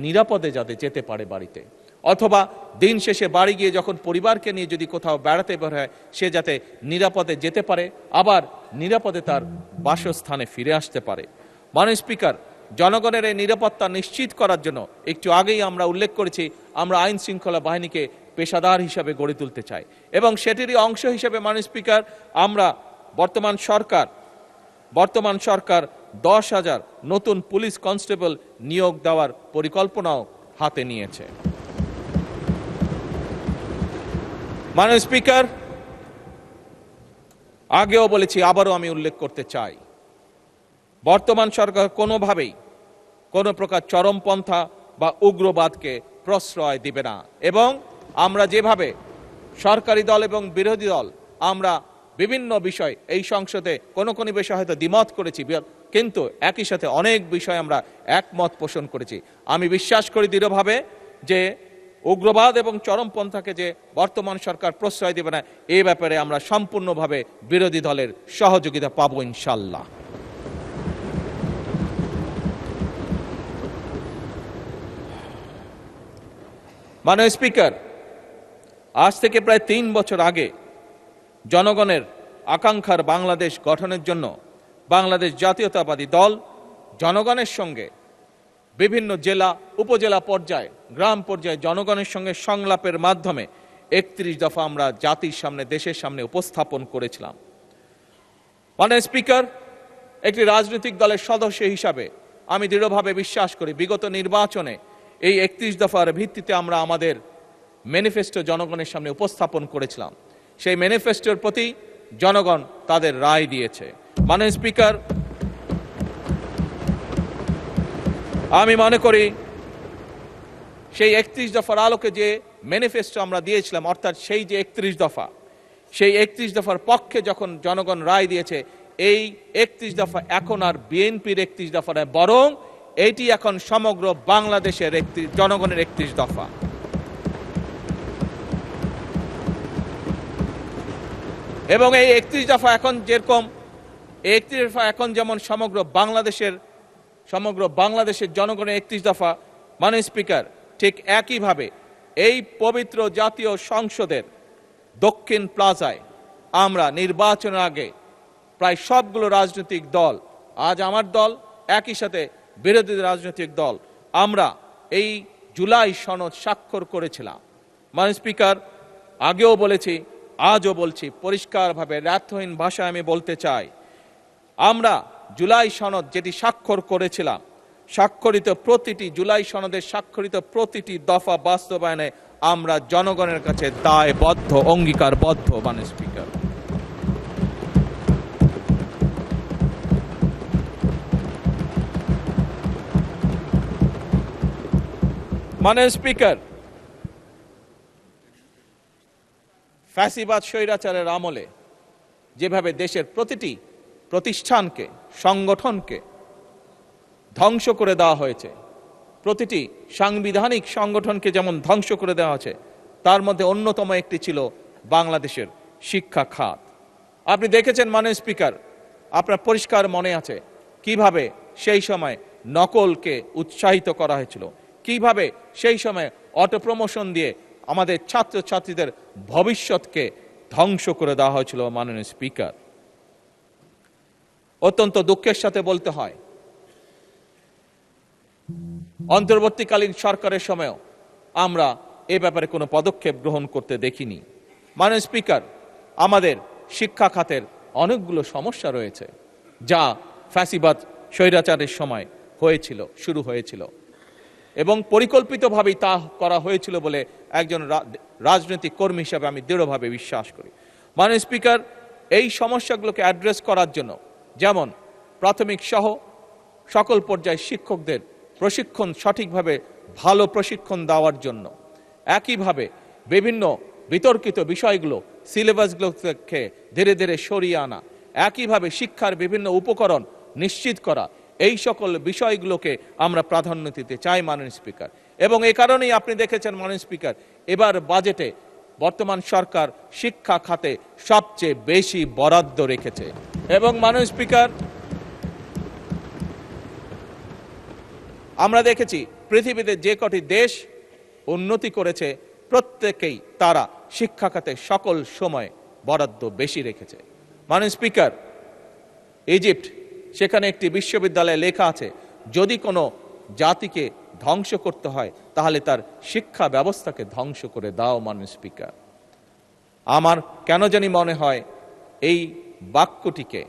নিরাপদে যাতে যেতে পারে বাড়িতে, অথবা দিন শেষে বাড়ি গিয়ে যখন পরিবারকে নিয়ে যদি কোথাও বেড়াতে বের হয়, সে যাতে নিরাপদে যেতে পারে, আবার নিরাপদে তার বাসস্থানে ফিরে আসতে পারে। মাননীয় স্পিকার, জনগণের এই নিরাপত্তা নিশ্চিত করার জন্য একটু আগেই আমরা উল্লেখ করেছি, আমরা আইন শৃঙ্খলা বাহিনীকে পেশাদার হিসাবে গড়ে তুলতে চাই। এবং সেটিরই অংশ হিসেবে মাননীয় স্পিকার, আমরা বর্তমান সরকার 10,000 নতুন পুলিশ কনস্টেবল নিয়োগ দেওয়ার পরিকল্পনাও হাতে নিয়েছে। মাননীয় স্পিকার, আগেও বলেছি, আবারও আমি উল্লেখ করতে চাই, বর্তমান সরকার কোনোভাবেই কোনো প্রকার চরমপন্থা বা উগ্রবাদকে প্রশ্রয় দিবে না। এবং আমরা যেভাবে সরকারি দল এবং বিরোধী দল আমরা বিভিন্ন বিষয় এই সংসদে কোনো বিষয় হয়তো দ্বিমত করেছি, কিন্তু একই সাথে অনেক বিষয় আমরা একমত পোষণ করেছি। আমি বিশ্বাস করি দৃঢ়ভাবে যে উগ্রবাদ এবং চরমপন্থাকে যে বর্তমান সরকার প্রশ্রয় দেবে না, এই ব্যাপারে আমরা সম্পূর্ণভাবে বিরোধী দলের সহযোগিতা পাবো ইনশাল্লাহ। মাননীয় স্পিকার, আজ থেকে প্রায় 3 বছর আগে জনগণের আকাঙ্ক্ষার বাংলাদেশ গঠনের জন্য বাংলাদেশ জাতীয়তাবাদী দল জনগণের সঙ্গে বিভিন্ন জেলা, উপজেলা পর্যায়ে, গ্রাম পর্যায়ে জনগণের সঙ্গে সংলাপের মাধ্যমে 31 দফা আমরা জাতির সামনে, দেশের সামনে উপস্থাপন করেছিলাম। মাননীয় স্পিকার, একটি রাজনৈতিক দলের সদস্য হিসাবে আমি দৃঢ়ভাবে বিশ্বাস করি বিগত নির্বাচনে এই 31 দফার ভিত্তিতে আমরা আমাদের ম্যানিফেস্টো জনগণের সামনে উপস্থাপন করেছিলাম। সেই ম্যানিফেস্টোর প্রতি জনগণ তাদের রায় দিয়েছে। মাননীয় স্পিকার, আমি মনে করি সেই 31 দফার আলোকে যে ম্যানিফেস্টো আমরা দিয়েছিলাম, অর্থাৎ সেই যে 31 দফা, সেই 31 দফার পক্ষে যখন জনগণ রায় দিয়েছে, এই 31 দফা এখন আর বিএনপির 31 দফা নয়, বরং এটি এখন সমগ্র বাংলাদেশের জনগণের 31 দফা। এবং এই 31 দফা এখন যেরকম 31 দফা এখন যেমন সমগ্র বাংলাদেশের জনগণের 31 দফা, মাননীয় স্পিকার, ঠিক একইভাবে এই পবিত্র জাতীয় সংসদের দক্ষিণ প্লাজায় আমরা নির্বাচনের আগে প্রায় সবগুলো রাজনৈতিক দল, আজ আমার দল একই সাথে বিরোধী রাজনৈতিক দল, আমরা এই জুলাই সনদ স্বাক্ষর করেছিলাম। মাননীয় স্পিকার, আগেও বলেছি, আজও বলছি, পরিষ্কারভাবে ব্যর্থহীন ভাষায় আমি বলতে চাই, আমরা জুলাই সনদ যেটি স্বাক্ষর করেছিলাম, জুলাই সনদের স্বাক্ষরিত প্রতিটি দফা বাস্তবায়নে আমরা জনগণের কাছে দায়বদ্ধ, অঙ্গীকারবদ্ধ। মাননীয় স্পিকার, মাননীয় স্পিকার, ফ্যাসিবাদ স্বৈরাচারের আমলে যেভাবে দেশের প্রতিটি প্রতিষ্ঠানকে, সংগঠনকে ধ্বংস করে দেওয়া হয়েছে, প্রতিটি সাংবিধানিক সংগঠনকে যেমন ধ্বংস করে দেওয়া হয়েছে, তার মধ্যে অন্যতম একটি ছিল বাংলাদেশের শিক্ষা খাত। আপনি দেখেছেন মাননীয় স্পিকার, আপনার পরিষ্কার মনে আছে কিভাবে সেই সময় নকলকে উৎসাহিত করা হয়েছিল, কিভাবে সেই সময় অটো প্রমোশন দিয়ে আমাদের ছাত্রছাত্রীদের ভবিষ্যৎকে ধ্বংস করে দেওয়া হয়েছিল। মাননীয় স্পিকার, অত্যন্ত দুঃখের সাথে বলতে হয়, অন্তর্বর্তীকালীন সরকারের সময়ও আমরা এ ব্যাপারে কোনো পদক্ষেপ গ্রহণ করতে দেখিনি। মাননীয় স্পিকার, আমাদের শিক্ষা খাতের অনেকগুলো সমস্যা রয়েছে যা ফ্যাসিবাদ স্বৈরাচারের সময় শুরু হয়েছিল এবং পরিকল্পিতভাবেই তা করা হয়েছিল বলে একজন রাজনৈতিক কর্মী হিসাবে আমি দৃঢ়ভাবে বিশ্বাস করি। মাননীয় স্পিকার, এই সমস্যাগুলোকে অ্যাড্রেস করার জন্য যেমন প্রাথমিক সহ সকল পর্যায়ে শিক্ষকদের প্রশিক্ষণ, সঠিকভাবে ভালো প্রশিক্ষণ দেওয়ার জন্য, একইভাবে বিভিন্ন বিতর্কিত বিষয়গুলো সিলেবাসগুলোকে ধীরে ধীরে সরিয়ে আনা, একইভাবে শিক্ষার বিভিন্ন উপকরণ নিশ্চিত করা, এই সকল বিষয়গুলোকে আমরা প্রাধান্য দিতে চাই মাননীয় স্পিকার। এবং এই কারণেই আপনি দেখেছেন মাননীয় স্পিকার, এবার বাজেটে বর্তমান সরকার শিক্ষা খাতে সবচেয়ে বেশি বরাদ্দ রেখেছে। এবং মাননীয় স্পিকার, আমরা দেখেছি পৃথিবীতে যে কটি দেশ উন্নতি করেছে প্রত্যেকেই তারা শিক্ষা খাতে সকল সময় বরাদ্দ বেশি রেখেছে। মাননীয় স্পিকার, ইজিপ্ট, সেখানে একটি বিশ্ববিদ্যালয়ে লেখা আছে, যদি কোনো জাতিকে ধ্বংস করতে হয় তাহলে তার শিক্ষা ব্যবস্থাকে ধ্বংস করে দাও। মাননীয় স্পিকার, আমার কেন জানি মনে হয় এই বাক্যটিকে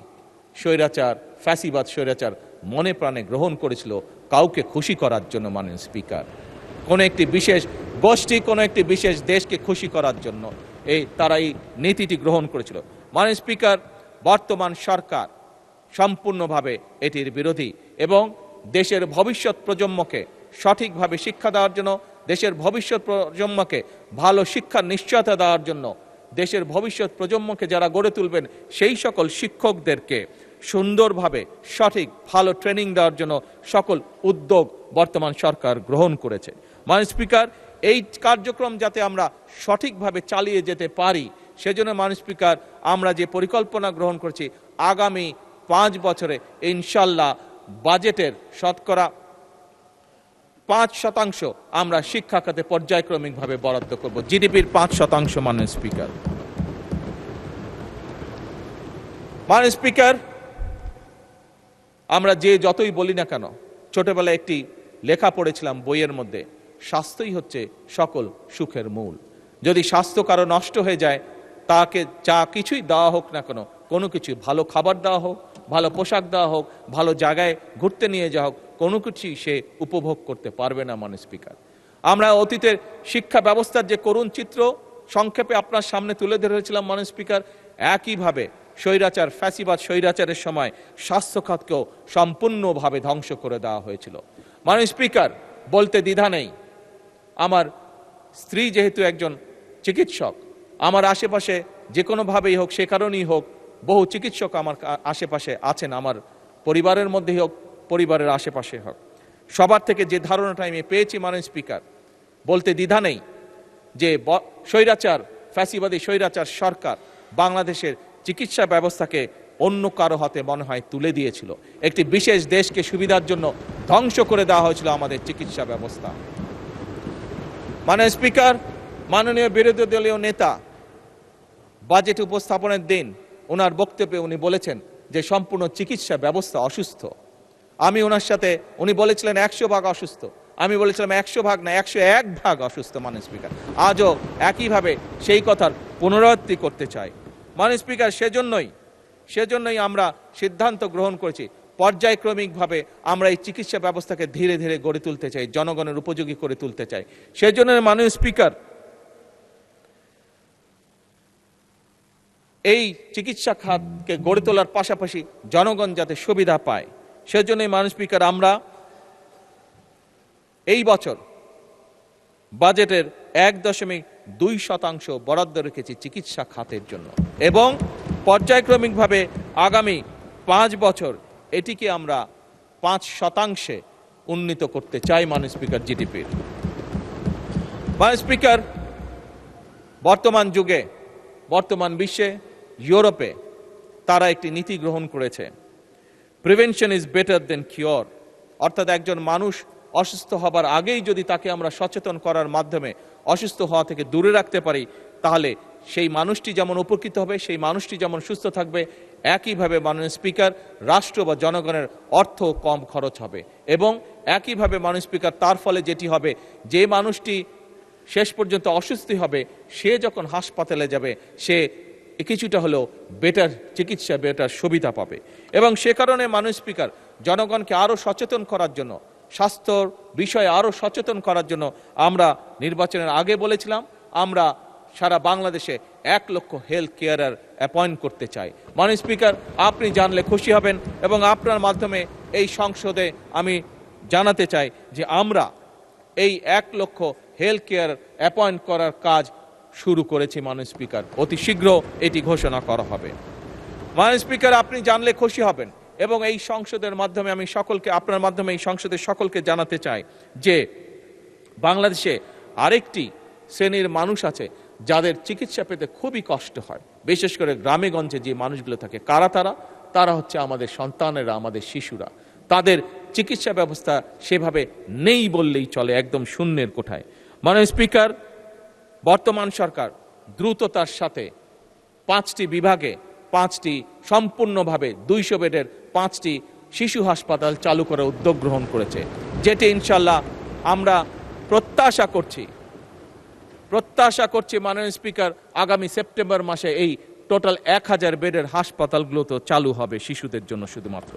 ফ্যাসিবাদ স্বৈরাচার মনে প্রাণে গ্রহণ করেছিল কাউকে খুশি করার জন্য। মাননীয় স্পিকার, কোনো একটি বিশেষ গোষ্ঠী, কোনো একটি বিশেষ দেশকে খুশি করার জন্য তারা এই নীতিটি গ্রহণ করেছিল। মাননীয় স্পিকার, বর্তমান সরকার সম্পূর্ণভাবে এটির বিরোধী এবং দেশের ভবিষ্যৎ প্রজন্মকে সঠিকভাবে শিক্ষা দেওয়ার জন্য, দেশের ভবিষ্যৎ প্রজন্মকে ভালো শিক্ষার নিশ্চয়তা দেওয়ার জন্য, দেশের ভবিষ্যৎ প্রজন্মকে যারা গড়ে তুলবেন সেই সকল শিক্ষকদেরকে সুন্দরভাবে সঠিক ভালো ট্রেনিং দেওয়ার জন্য সকল উদ্যোগ বর্তমান সরকার গ্রহণ করেছে। মাননীয় স্পিকার, এই কার্যক্রম যাতে আমরা সঠিকভাবে চালিয়ে যেতে পারি সেজন্য মাননীয় স্পিকার, আমরা যে পরিকল্পনা গ্রহণ করছি আগামী 5 বছরে ইনশাল্লাহ বাজেটের শতকরা 5% আমরা শিক্ষা খাতে পর্যায়ক্রমিকভাবে বরাদ্দ করব, জিডিপির 5%। মাননীয় স্পিকার, মাননীয় স্পিকার, আমরা যতই বলি না কেন, ছোটবেলায় একটি লেখা পড়েছিলাম বইয়ের মধ্যে, স্বাস্থ্যই হচ্ছে সকল সুখের মূল। যদি স্বাস্থ্য কারো নষ্ট হয়ে যায়, তাকে যা কিছুই দেওয়া হোক না কেন, কোনো কিছু ভালো খাবার দেওয়া হোক, ভালো পোশাক দেওয়া হোক, ভালো জায়গায় ঘুরতে নিয়ে যাওয়া হোক, কোনো কিছুই সে উপভোগ করতে পারবে না। মাননীয় স্পিকার, আমরা অতীতের শিক্ষা ব্যবস্থার যে করুণ চিত্র সংক্ষেপে আপনার সামনে তুলে ধরেছিলাম। মাননীয় স্পিকার, একইভাবে ফ্যাসিবাদ স্বৈরাচারের সময় স্বাস্থ্য খাতকেও সম্পূর্ণভাবে ধ্বংস করে দেওয়া হয়েছিল। মাননীয় স্পিকার, বলতে দ্বিধা নেই, আমার স্ত্রী যেহেতু একজন চিকিৎসক, আমার আশেপাশে যে কোনোভাবেই হোক, সে কারণেই হোক, বহু চিকিৎসক আমার আশেপাশে আছেন, আমার পরিবারের মধ্যেই হোক, পরিবারের আশেপাশে হোক। সবার থেকে যে ধারণাটা আমি পেয়েছি মাননীয় স্পিকার, বলতে দ্বিধা নেই যে ফ্যাসিবাদী স্বৈরাচার সরকার বাংলাদেশের চিকিৎসা ব্যবস্থাকে অন্য কারো হাতে মনে হয় তুলে দিয়েছিল। একটি বিশেষ দেশকে সুবিধার জন্য ধ্বংস করে দেওয়া হয়েছিল আমাদের চিকিৎসা ব্যবস্থা। মাননীয় স্পিকার, মাননীয় বিরোধী দলীয় নেতা বাজেট উপস্থাপনের দিন ওনার বক্তব্যে উনি বলেছেন যে সম্পূর্ণ চিকিৎসা ব্যবস্থা অসুস্থ। আমি ওনার সাথে, উনি বলেছিলেন 100% অসুস্থ, আমি বলেছিলাম 100% না 101% অসুস্থ মাননীয় স্পিকার। আজও একইভাবে সেই কথার পুনরাবৃত্তি করতে চাই। মাননীয় স্পিকার, সেজন্যই আমরা সিদ্ধান্ত গ্রহণ করেছি পর্যায়ক্রমিকভাবে আমরা এই চিকিৎসা ব্যবস্থাকে ধীরে ধীরে গড়ে তুলতে চাই, জনগণের উপযোগী করে তুলতে চাই। সেজন্য মাননীয় স্পিকার, এই চিকিৎসা খাতকে গড়ে তোলার পাশাপাশি জনগণ যাতে সুবিধা পায়, সেজন্যই মাননীয় স্পিকার আমরা এই বছর বাজেটের 1.2% বরাদ্দ রেখেছি চিকিৎসা খাতের জন্য এবং পর্যায়ক্রমিকভাবে আগামী 5 বছর এটিকে আমরা 5% উন্নীত করতে চাই মাননীয় স্পিকার জিডিপির। মাননীয় স্পিকার, বর্তমান যুগে, বর্তমান বিশ্বে, ইউরোপে তারা একটি নীতি গ্রহণ করেছে, prevention is better then cure. অর্থাৎ একজন মানুষ অসুস্থ হবার আগেই যদি তাকে আমরা সচেতন করার মাধ্যমে অসুস্থ হওয়া থেকে দূরে রাখতে পারি, তাহলে সেই মানুষটি যেমন উপকৃত হবে, সেই মানুষটি যেমন সুস্থ থাকবে, একইভাবে মাননীয় স্পিকার রাষ্ট্র বা জনগণের অর্থ কম খরচ হবে। এবং একইভাবে মাননীয় স্পিকার তার ফলে যেটি হবে, যে মানুষটি শেষ পর্যন্ত অসুস্থ হবে, সে যখন হাসপাতালে যাবে সে কিছুটা হলেও বেটার চিকিৎসা, বেটার সুবিধা পাবে। এবং সে কারণে মাননীয় স্পিকার জনগণকে আরও সচেতন করার জন্য, স্বাস্থ্যর বিষয়ে আরও সচেতন করার জন্য আমরা নির্বাচনের আগে বলেছিলাম আমরা সারা বাংলাদেশে 1 লক্ষ হেলথ কেয়ারার অ্যাপয়েন্ট করতে চাই। মাননীয় স্পিকার, আপনি জানলে খুশি হবেন এবং আপনার মাধ্যমে এই সংসদে আমি জানাতে চাই যে আমরা এই 1 লক্ষ হেলথ কেয়ার অ্যাপয়েন্ট করার কাজ শুরু করেছি মাননীয় স্পিকার। অতি শীঘ্র এটি ঘোষণা করা হবে। মাননীয় স্পিকার, আপনি জানলে খুশি হবেন এবং এই সংসদের মাধ্যমে আমি সকলকে, আপনার মাধ্যমে এই সংসদের সকলকে জানাতে চাই যে বাংলাদেশে আরেকটি শ্রেণীর মানুষ আছে যাদের চিকিৎসা পেতে খুবই কষ্ট হয়, বিশেষ করে গ্রামে গঞ্জে যে মানুষগুলো থাকে। কারা তারা? তারা হচ্ছে আমাদের সন্তানেরা, আমাদের শিশুরা। তাদের চিকিৎসা ব্যবস্থা সেভাবে নেই বললেই চলে, একদম শূন্যের কোঠায়। মাননীয় স্পিকার, বর্তমান সরকার দ্রুততার সাথে 5টি বিভাগে 5টি সম্পূর্ণভাবে 200 বেডের 5টি শিশু হাসপাতাল চালু করার উদ্যোগ গ্রহণ করেছে, যেটি ইনশাল্লাহ আমরা প্রত্যাশা করছি মাননীয় স্পিকার আগামী সেপ্টেম্বর মাসে এই টোটাল 1000 বেডের হাসপাতালগুলো তো চালু হবে শিশুদের জন্য শুধুমাত্র।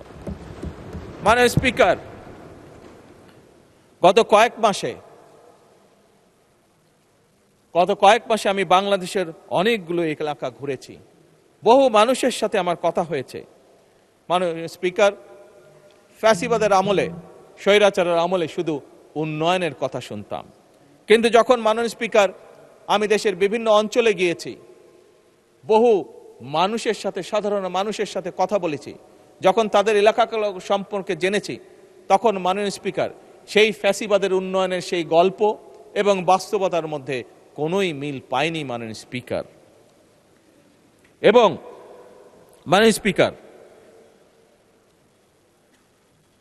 মাননীয় স্পিকার, গত কয়েক মাসে আমি বাংলাদেশের অনেকগুলো এলাকা ঘুরেছি, বহু মানুষের সাথে আমার কথা হয়েছে। মাননীয় স্পিকার, ফ্যাসিবাদের আমলে, স্বৈরাচারের আমলে শুধু উন্নয়নের কথা শুনতাম, কিন্তু যখন মাননীয় স্পিকার আমি দেশের বিভিন্ন অঞ্চলে গিয়েছি, বহু মানুষের সাথে, সাধারণ মানুষের সাথে কথা বলেছি, যখন তাদের এলাকাগুলো সম্পর্কে জেনেছি, তখন মাননীয় স্পিকার সেই ফ্যাসিবাদের উন্নয়নের সেই গল্প এবং বাস্তবতার মধ্যে কোনোই মিল পায়নি মাননীয় স্পিকার। এবং মাননীয় স্পিকার,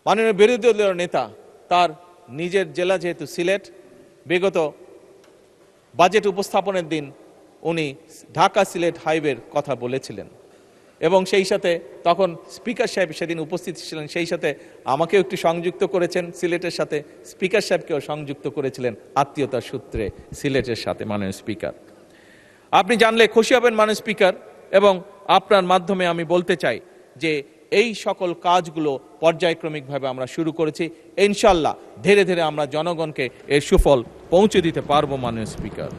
মাননীয় বিরোধী দলীয় নেতা তার নিজের জেলা যেহেতু সিলেট, বিগত বাজেট উপস্থাপনের দিন উনি ঢাকা সিলেট হাইওয়ের কথা বলেছিলেন এবং সেই সাথে তখন স্পিকার সাহেব সেদিন উপস্থিত ছিলেন, সেই সাথে আমাকেও একটু সংযুক্ত করেছেন সিলেটের সাথে, স্পিকার সাহেবকেও সংযুক্ত করেছিলেন আত্মীয়তার সূত্রে সিলেটের সাথে। মাননীয় স্পিকার, আপনি জানলে খুশি হবেন মাননীয় স্পিকার, এবং আপনার মাধ্যমে আমি বলতে চাই যে এই সকল কাজগুলো পর্যায়ক্রমিকভাবে আমরা শুরু করেছি। ইনশাল্লাহ ধীরে ধীরে আমরা জনগণকে এর সুফল পৌঁছে দিতে পারবো মাননীয় স্পিকার।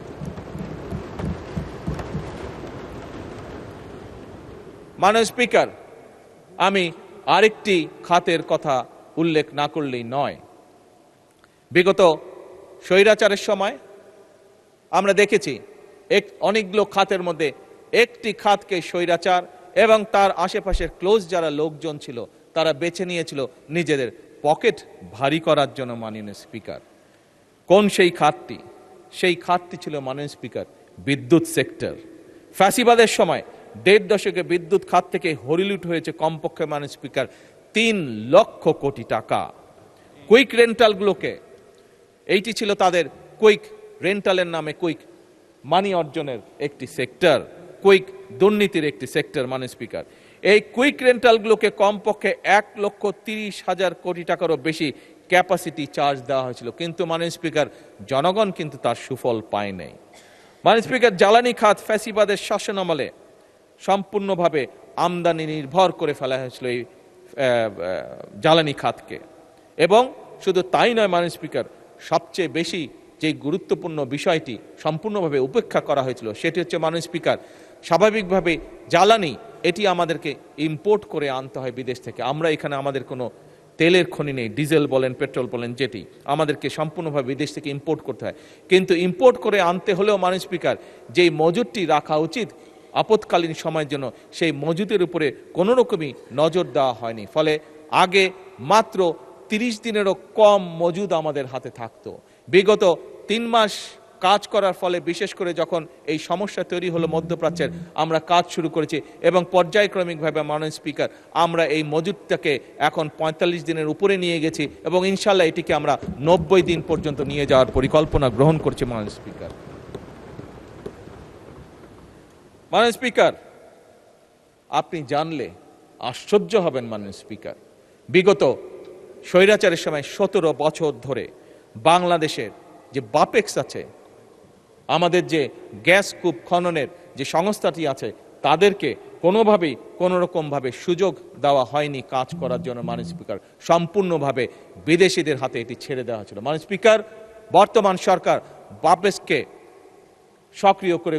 মাননীয় স্পিকার, আমি আরেকটি খাতের কথা উল্লেখ না করলেই নয়। বিগত স্বৈরাচারের সময় আমরা দেখেছি অনেকগুলো খাতের মধ্যে একটি খাতকে স্বৈরাচার এবং তার আশেপাশের ক্লোজ যারা লোকজন ছিল তারা বেছে নিয়েছিল নিজেদের পকেট ভারী করার জন্য। মাননীয় স্পিকার, কোন সেই খাতটি? সেই খাতটি ছিল মাননীয় স্পিকার বিদ্যুৎ সেক্টর। ফ্যাসিবাদের সময় দেড় দশকে বিদ্যুৎ খাত থেকে হরিলুট হয়েছে কমপক্ষে মাননীয় স্পিকার 3 লক্ষ কোটি টাকা। কুইক রেন্টালগুলোকে, এইটি ছিল তাদের কুইক রেন্টালের নামে কুইক মানি অর্জনের একটি সেক্টর, কুইক দুর্নীতির একটি সেক্টর মাননীয় স্পিকার। এই কুইক রেন্টালগুলোকে কমপক্ষে 1,30,000 কোটি টাকারও বেশি ক্যাপাসিটি চার্জ দেওয়া হয়েছিল, কিন্তু মাননীয় স্পিকার জনগণ কিন্তু তার সুফল পায় নাই। মাননীয় স্পিকার, জ্বালানি খাত ফ্যাসিবাদের শাসনামলে সম্পূর্ণভাবে আমদানি নির্ভর করে ফেলা হয়েছিল এই জ্বালানি খাতকে। এবং শুধু তাই নয় মাননীয় স্পিকার, সবচেয়ে বেশি যে গুরুত্বপূর্ণ বিষয়টি সম্পূর্ণভাবে উপেক্ষা করা হয়েছিল সেটি হচ্ছে মাননীয় স্পিকার, স্বাভাবিকভাবে জ্বালানি এটি আমাদেরকে ইম্পোর্ট করে আনতে হয় বিদেশ থেকে। আমরা এখানে আমাদের কোনো তেলের খনি নেই, ডিজেল বলেন পেট্রোল বলেন, যেটি আমাদেরকে সম্পূর্ণভাবে বিদেশ থেকে ইম্পোর্ট করতে হয়। কিন্তু ইম্পোর্ট করে আনতে হলেও মাননীয় স্পিকার যেই মজুদটি রাখা উচিত আপৎকালীন সময়ের জন্য, সেই মজুদের উপরে কোনো রকমই নজর দেওয়া হয়নি। ফলে আগে মাত্র 30 দিনেরও কম মজুদ আমাদের হাতে থাকতো। বিগত 3 মাস কাজ করার ফলে, বিশেষ করে যখন এই সমস্যা তৈরি হলো মধ্যপ্রাচ্যের, আমরা কাজ শুরু করেছি এবং পর্যায়ক্রমিকভাবে মাননীয় স্পিকার আমরা এই মজুদটাকে এখন 45 দিনের উপরে নিয়ে গেছি এবং ইনশাল্লাহ এটিকে আমরা 90 দিন পর্যন্ত নিয়ে যাওয়ার পরিকল্পনা গ্রহণ করছি মাননীয় স্পিকার। মাননীয় স্পিকার, আপনি জানলে আশ্চর্য হবেন মাননীয় স্পিকার, বিগত স্বৈরাচারের সময় 17 বছর ধরে বাংলাদেশের যে বাপেক্স আছে, আমাদের যে গ্যাস কূপ খননের যে সংস্থাটি আছে, তাদেরকে কোনোভাবেই কোনোরকমভাবে সুযোগ দেওয়া হয়নি কাজ করার জন্য মাননীয় স্পিকার। সম্পূর্ণভাবে বিদেশিদের হাতে এটি ছেড়ে দেওয়া হয়েছিল। মাননীয় স্পিকার, বর্তমান সরকার বাপেক্সকে সক্রিয় করে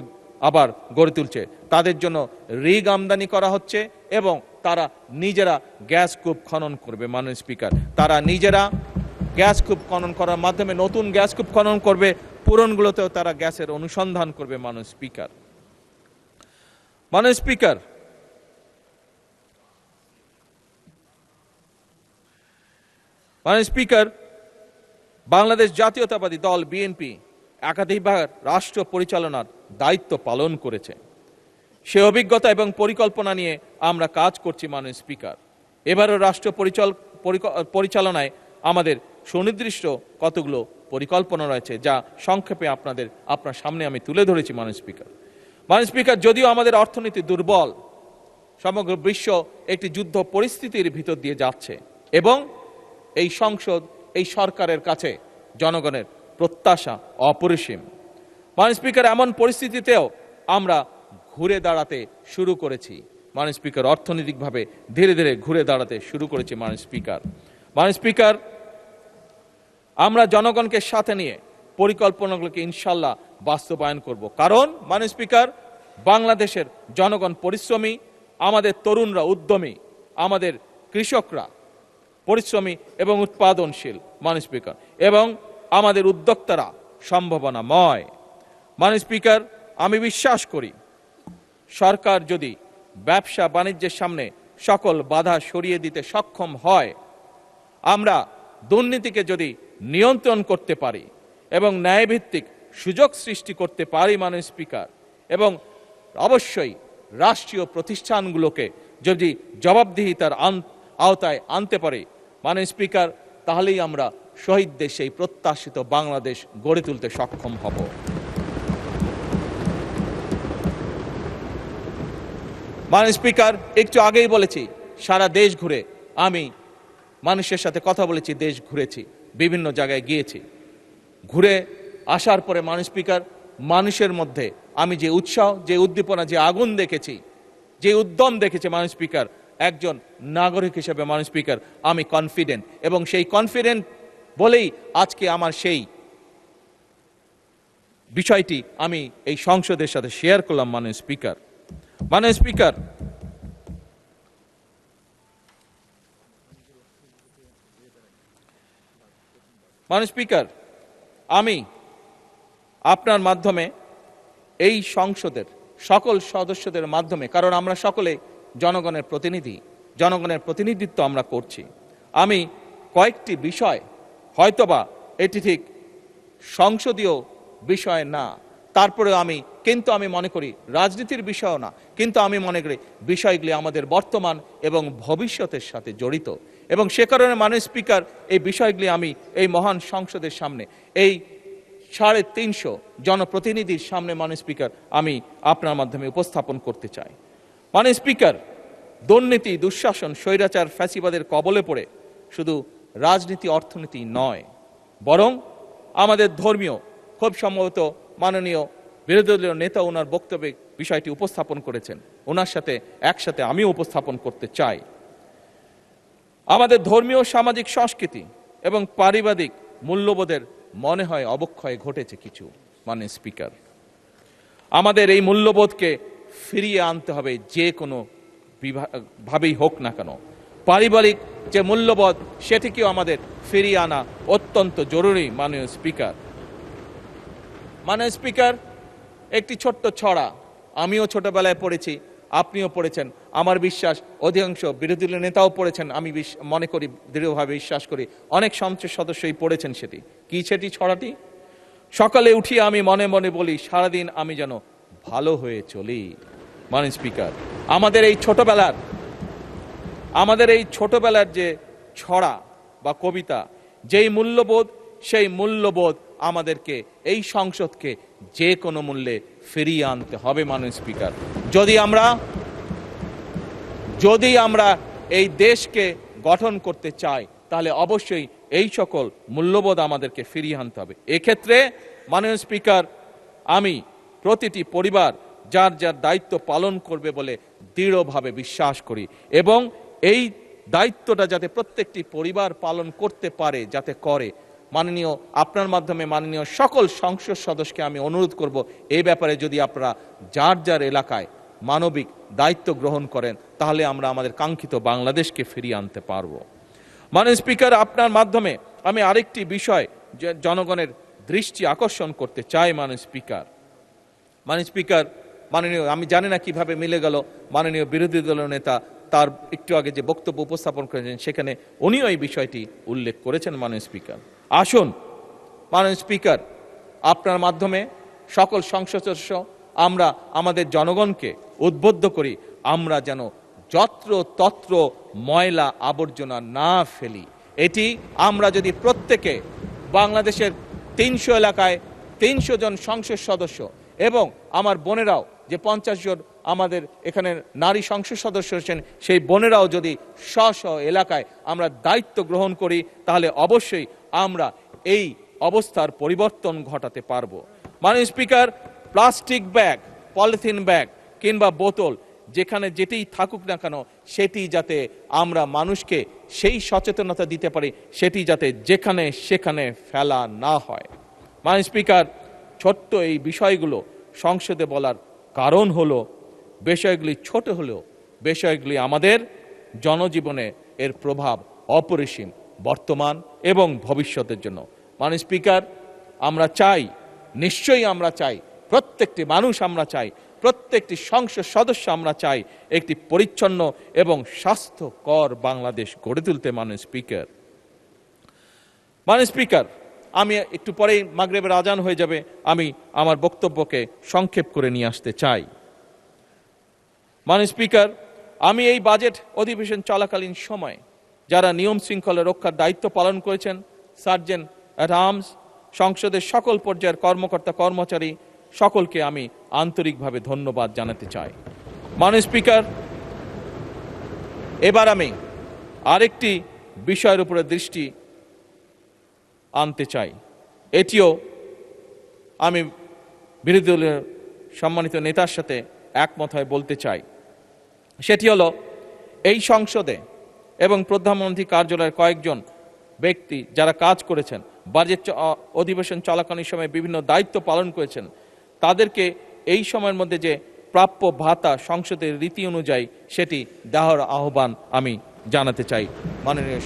আবার গড়ে তুলছে। তাদের জন্য রিগ আমদানি করা হচ্ছে এবং তারা নিজেরা গ্যাস কূপ খনন করবে মাননীয় স্পিকার। তারা নিজেরা গ্যাস কূপ খনন করার মাধ্যমে নতুন গ্যাস কূপ খনন করবে, পুরনগুলোতেও তারা গ্যাসের অনুসন্ধান করবে মাননীয় স্পিকার। মাননীয় স্পিকার, মাননীয় স্পিকার, বাংলাদেশ জাতীয়তাবাদী দল বিএনপি একাধিকবার রাষ্ট্র পরিচালনার দায়িত্ব পালন করেছে। সে অভিজ্ঞতা এবং পরিকল্পনা নিয়ে আমরা কাজ করছি মাননীয় স্পিকার। এবারও রাষ্ট্র পরিচালনায় আমাদের সুনির্দিষ্ট কতগুলো পরিকল্পনা রয়েছে, যা সংক্ষেপে আপনার সামনে আমি তুলে ধরেছি মাননীয় স্পিকার। মাননীয় স্পিকার, যদিও আমাদের অর্থনীতি দুর্বল, সমগ্র বিশ্ব একটি যুদ্ধ পরিস্থিতির ভিতর দিয়ে যাচ্ছে এবং এই সংসদ, এই সরকারের কাছে জনগণের প্রত্যাশা অপরিসীম। মাননীয় স্পিকার, এমন পরিস্থিতিতেও আমরা ঘুরে দাঁড়াতে শুরু করেছি মাননীয় স্পিকার, অর্থনৈতিকভাবে ধীরে ধীরে ঘুরে দাঁড়াতে শুরু করেছি মাননীয় স্পিকার। মাননীয় স্পিকার, আমরা জনগণকে সাথে নিয়ে পরিকল্পনাগুলোকে ইনশাল্লাহ বাস্তবায়ন করব। কারণ মাননীয় স্পিকার, বাংলাদেশের জনগণ পরিশ্রমী, আমাদের তরুণরা উদ্যমী, আমাদের কৃষকরা পরিশ্রমী এবং উৎপাদনশীল মাননীয় স্পিকার, এবং আমাদের উদ্যোক্তারা সম্ভাবনাময়। মাননীয় স্পিকার, আমি বিশ্বাস করি সরকার যদি ব্যবসা বাণিজ্যের সামনে সকল বাধা সরিয়ে দিতে সক্ষম হয়, আমরা দুর্নীতিকে যদি নিয়ন্ত্রণ করতে পারি এবং ন্যায়ভিত্তিক সুযোগ সৃষ্টি করতে পারি মাননীয় স্পিকার, এবং অবশ্যই রাষ্ট্রীয় প্রতিষ্ঠানগুলোকে যদি জবাবদিহিতার আওতায় আনতে পারি মাননীয় স্পিকার, তাহলেই আমরা শহীদদের সেই প্রত্যাশিত বাংলাদেশ গড়ে তুলতে সক্ষম হব। মাননীয় স্পিকার, একটু আগেই বলেছি সারা দেশ ঘুরে আমি মানুষের সাথে কথা বলেছি, দেশ ঘুরেছি, বিভিন্ন জায়গায় গিয়েছি। ঘুরে আসার পরে মাননীয় স্পিকার, মানুষের মধ্যে আমি যে উৎসাহ, যে উদ্দীপনা, যে আগুন দেখেছি, যে উদ্যম দেখেছি মাননীয় স্পিকার, একজন নাগরিক হিসেবে মাননীয় স্পিকার আমি কনফিডেন্ট, এবং সেই কনফিডেন্ট বলেই আজকে আমার সেই বিষয়টি আমি এই সংসদের সাথে শেয়ার করলাম মাননীয় স্পিকার। মাননীয় স্পিকার, মাননীয় স্পিকার, আমি আপনার মাধ্যমে এই সংসদের সকল সদস্যদের মাধ্যমে, কারণ আমরা সকলে জনগণের প্রতিনিধি, জনগণের প্রতিনিধিত্ব আমরা করছি, আমি কয়েকটি বিষয়, হয়তোবা এটি ঠিক সংসদীয় বিষয় না, তারপরে কিন্তু আমি মনে করি রাজনীতির বিষয়ও না, কিন্তু আমি মনে করি বিষয়গুলি আমাদের বর্তমান এবং ভবিষ্যতের সাথে জড়িত, এবং সে কারণে মাননীয় স্পিকার এই বিষয়গুলি আমি এই মহান সংসদের সামনে, এই 350 জনপ্রতিনিধির সামনে মাননীয় স্পিকার আমি আপনার মাধ্যমে উপস্থাপন করতে চাই। মাননীয় স্পিকার, দুর্নীতি, দুঃশাসন, স্বৈরাচার, ফ্যাসিবাদের কবলে পড়ে শুধু রাজনীতি অর্থনীতি নয়, বরং আমাদের ধর্মীয়, খুব সম্ভবত মাননীয় বিরোধী দলীয় নেতা ওনার বক্তব্যে বিষয়টি উপস্থাপন করেছেন, ওনার সাথে একসাথে আমিও উপস্থাপন করতে চাই। আমাদের ধর্মীয়, সামাজিক, সংস্কৃতি এবং পারিবারিক মূল্যবোধের মনে হয় অবক্ষয় ঘটেছে কিছু। মাননীয় স্পিকার, আমাদের এই মূল্যবোধকে ফিরিয়ে আনতে হবে, যে কোনো ভাবেই হোক না কেন। পারিবারিক যে মূল্যবোধ, সেটিকেও আমাদের ফিরিয়ে আনা অত্যন্ত জরুরি। মাননীয় স্পিকার, একটি ছোট্ট ছড়া আমিও ছোটবেলায় পড়েছি, আপনিও পড়েছেন, আমার বিশ্বাস অধিকাংশ বিরোধী দলীয় নেতাও পড়েছেন, আমি মনে করি, দৃঢ়ভাবে বিশ্বাস করি অনেক সংসদ সদস্যই পড়েছেন। সেটি ছড়াটি? সকালে উঠিয়ে আমি মনে মনে বলি, সারাদিন আমি যেন ভালো হয়ে চলি। মাননীয় স্পিকার, আমাদের এই ছোটবেলার যে ছড়া বা কবিতা, যেই মূল্যবোধ, সেই মূল্যবোধ আমাদেরকে, এই সংসদকে যে কোনো মূল্যে ফিরিয়ে আনতে হবে। মাননীয় স্পিকার, যদি আমরা এই দেশকে গঠন করতে চাই, তাহলে অবশ্যই এই সকল মূল্যবোধ আমাদেরকে ফিরিয়ে আনতে হবে। এক্ষেত্রে মাননীয় স্পিকার, আমি প্রতিটি পরিবার যার যার দায়িত্ব পালন করবে বলে দৃঢ়ভাবে বিশ্বাস করি, এবং এই দায়িত্বটা যাতে প্রত্যেকটি পরিবার পালন করতে পারে, যাতে করে। মাননীয়, আপনার মাধ্যমে মাননীয় সকল সংসদ সদস্যকে আমি অনুরোধ করব, এই ব্যাপারে যদি আপনারা যার যার এলাকায় মানবিক দায়িত্ব গ্রহণ করেন, তাহলে আমরা আমাদের কাঙ্ক্ষিত বাংলাদেশকে ফিরিয়ে আনতে পারব। মাননীয় স্পিকার, আপনার মাধ্যমে আমি আরেকটি বিষয় জনগণের দৃষ্টি আকর্ষণ করতে চাই। মাননীয় স্পিকার, আমি জানি না কিভাবে মিলে গেল, মাননীয় বিরোধী দলীয় নেতা তার একটু আগে যে বক্তব্য উপস্থাপন করেছেন, সেখানে উনিও এই বিষয়টি উল্লেখ করেছেন। মাননীয় স্পিকার, আসুন মাননীয় স্পিকার, আপনার মাধ্যমে সকল সংসদ সদস্য আমরা আমাদের জনগণকে উদ্বুদ্ধ করি, আমরা যেন যত্র তত্র ময়লা আবর্জনা না ফেলি। এটি আমরা যদি প্রত্যেকে, বাংলাদেশের 300 এলাকায় 300 জন সংসদ সদস্য, এবং আমার বোনেরাও যে 50 জন আমাদের এখানে নারী সংসদ সদস্য আছেন, সেই বোনেরাও যদি স্ব এলাকায় আমরা দায়িত্ব গ্রহণ করি, তাহলে অবশ্যই আমরা এই অবস্থার পরিবর্তন ঘটাতে পারব। মাননীয় speaker, plastic bag, polythene bag কিংবা বোতল, যেখানে যেতেই থাকুক না কেন, সেটি যাতে আমরা মানুষকে সেই সচেতনতা দিতে পারি, সেটি যাতে যেখানে সেখানে ফেলা না হয়। মাননীয় স্পিকার, ছোট্ট এই বিষয়গুলো সংসদে বলার কারণ হলো, বিষয়গুলি ছোট হলেও বিষয়গুলি আমাদের জনজীবনে এর প্রভাব অপরিসীম, বর্তমান এবং ভবিষ্যতের জন্য। মাননীয় স্পিকার, আমরা চাই, নিশ্চয়ই আমরা চাই, প্রত্যেকটি মানুষ আমরা চাই, প্রত্যেকটি সংসদ সদস্য আমরা চাই একটি পরিচ্ছন্ন এবং স্বাস্থ্যকর বাংলাদেশ গড়ে তুলতে। মাননীয় স্পিকার, আমি একটু পরেই মাগরিবের আজান হয়ে যাবে, আমি আমার বক্তব্যকে সংক্ষেপ করে নিয়ে আসতে চাই। মাননীয় স্পিকার, আমি এই বাজেট অধিবেশন চলাকালীন সময় যারা নিয়ম শৃঙ্খলা রক্ষার দায়িত্ব পালন করেছেন, সার্জেন্ট অ্যাট আর্মস, সংসদের সকল পর্যায়ের কর্মকর্তা কর্মচারী সকলকে আমি আন্তরিকভাবে ধন্যবাদ জানাতে চাই। মাননীয় স্পিকার, এবার আমি আরেকটি বিষয়ের উপরে দৃষ্টি আনতে চাই, এটিও আমি বিরোধী দলের সম্মানিত নেতার সাথে একমত হয়ে বলতে চাই। সেটি হলো, এই সংসদে এবং প্রধানমন্ত্রী কার্যালয়ের কয়েকজন ব্যক্তি যারা কাজ করেছেন, বাজেট অধিবেশন চলাকালীন সময়ে বিভিন্ন দায়িত্ব পালন করেছেন, তাদেরকে এই সময়ের মধ্যে যে প্রাপ্য ভাতা সংসদের রীতি অনুযায়ী সেটি দেওয়ার আহ্বান আমি জানাতে চাই মাননীয়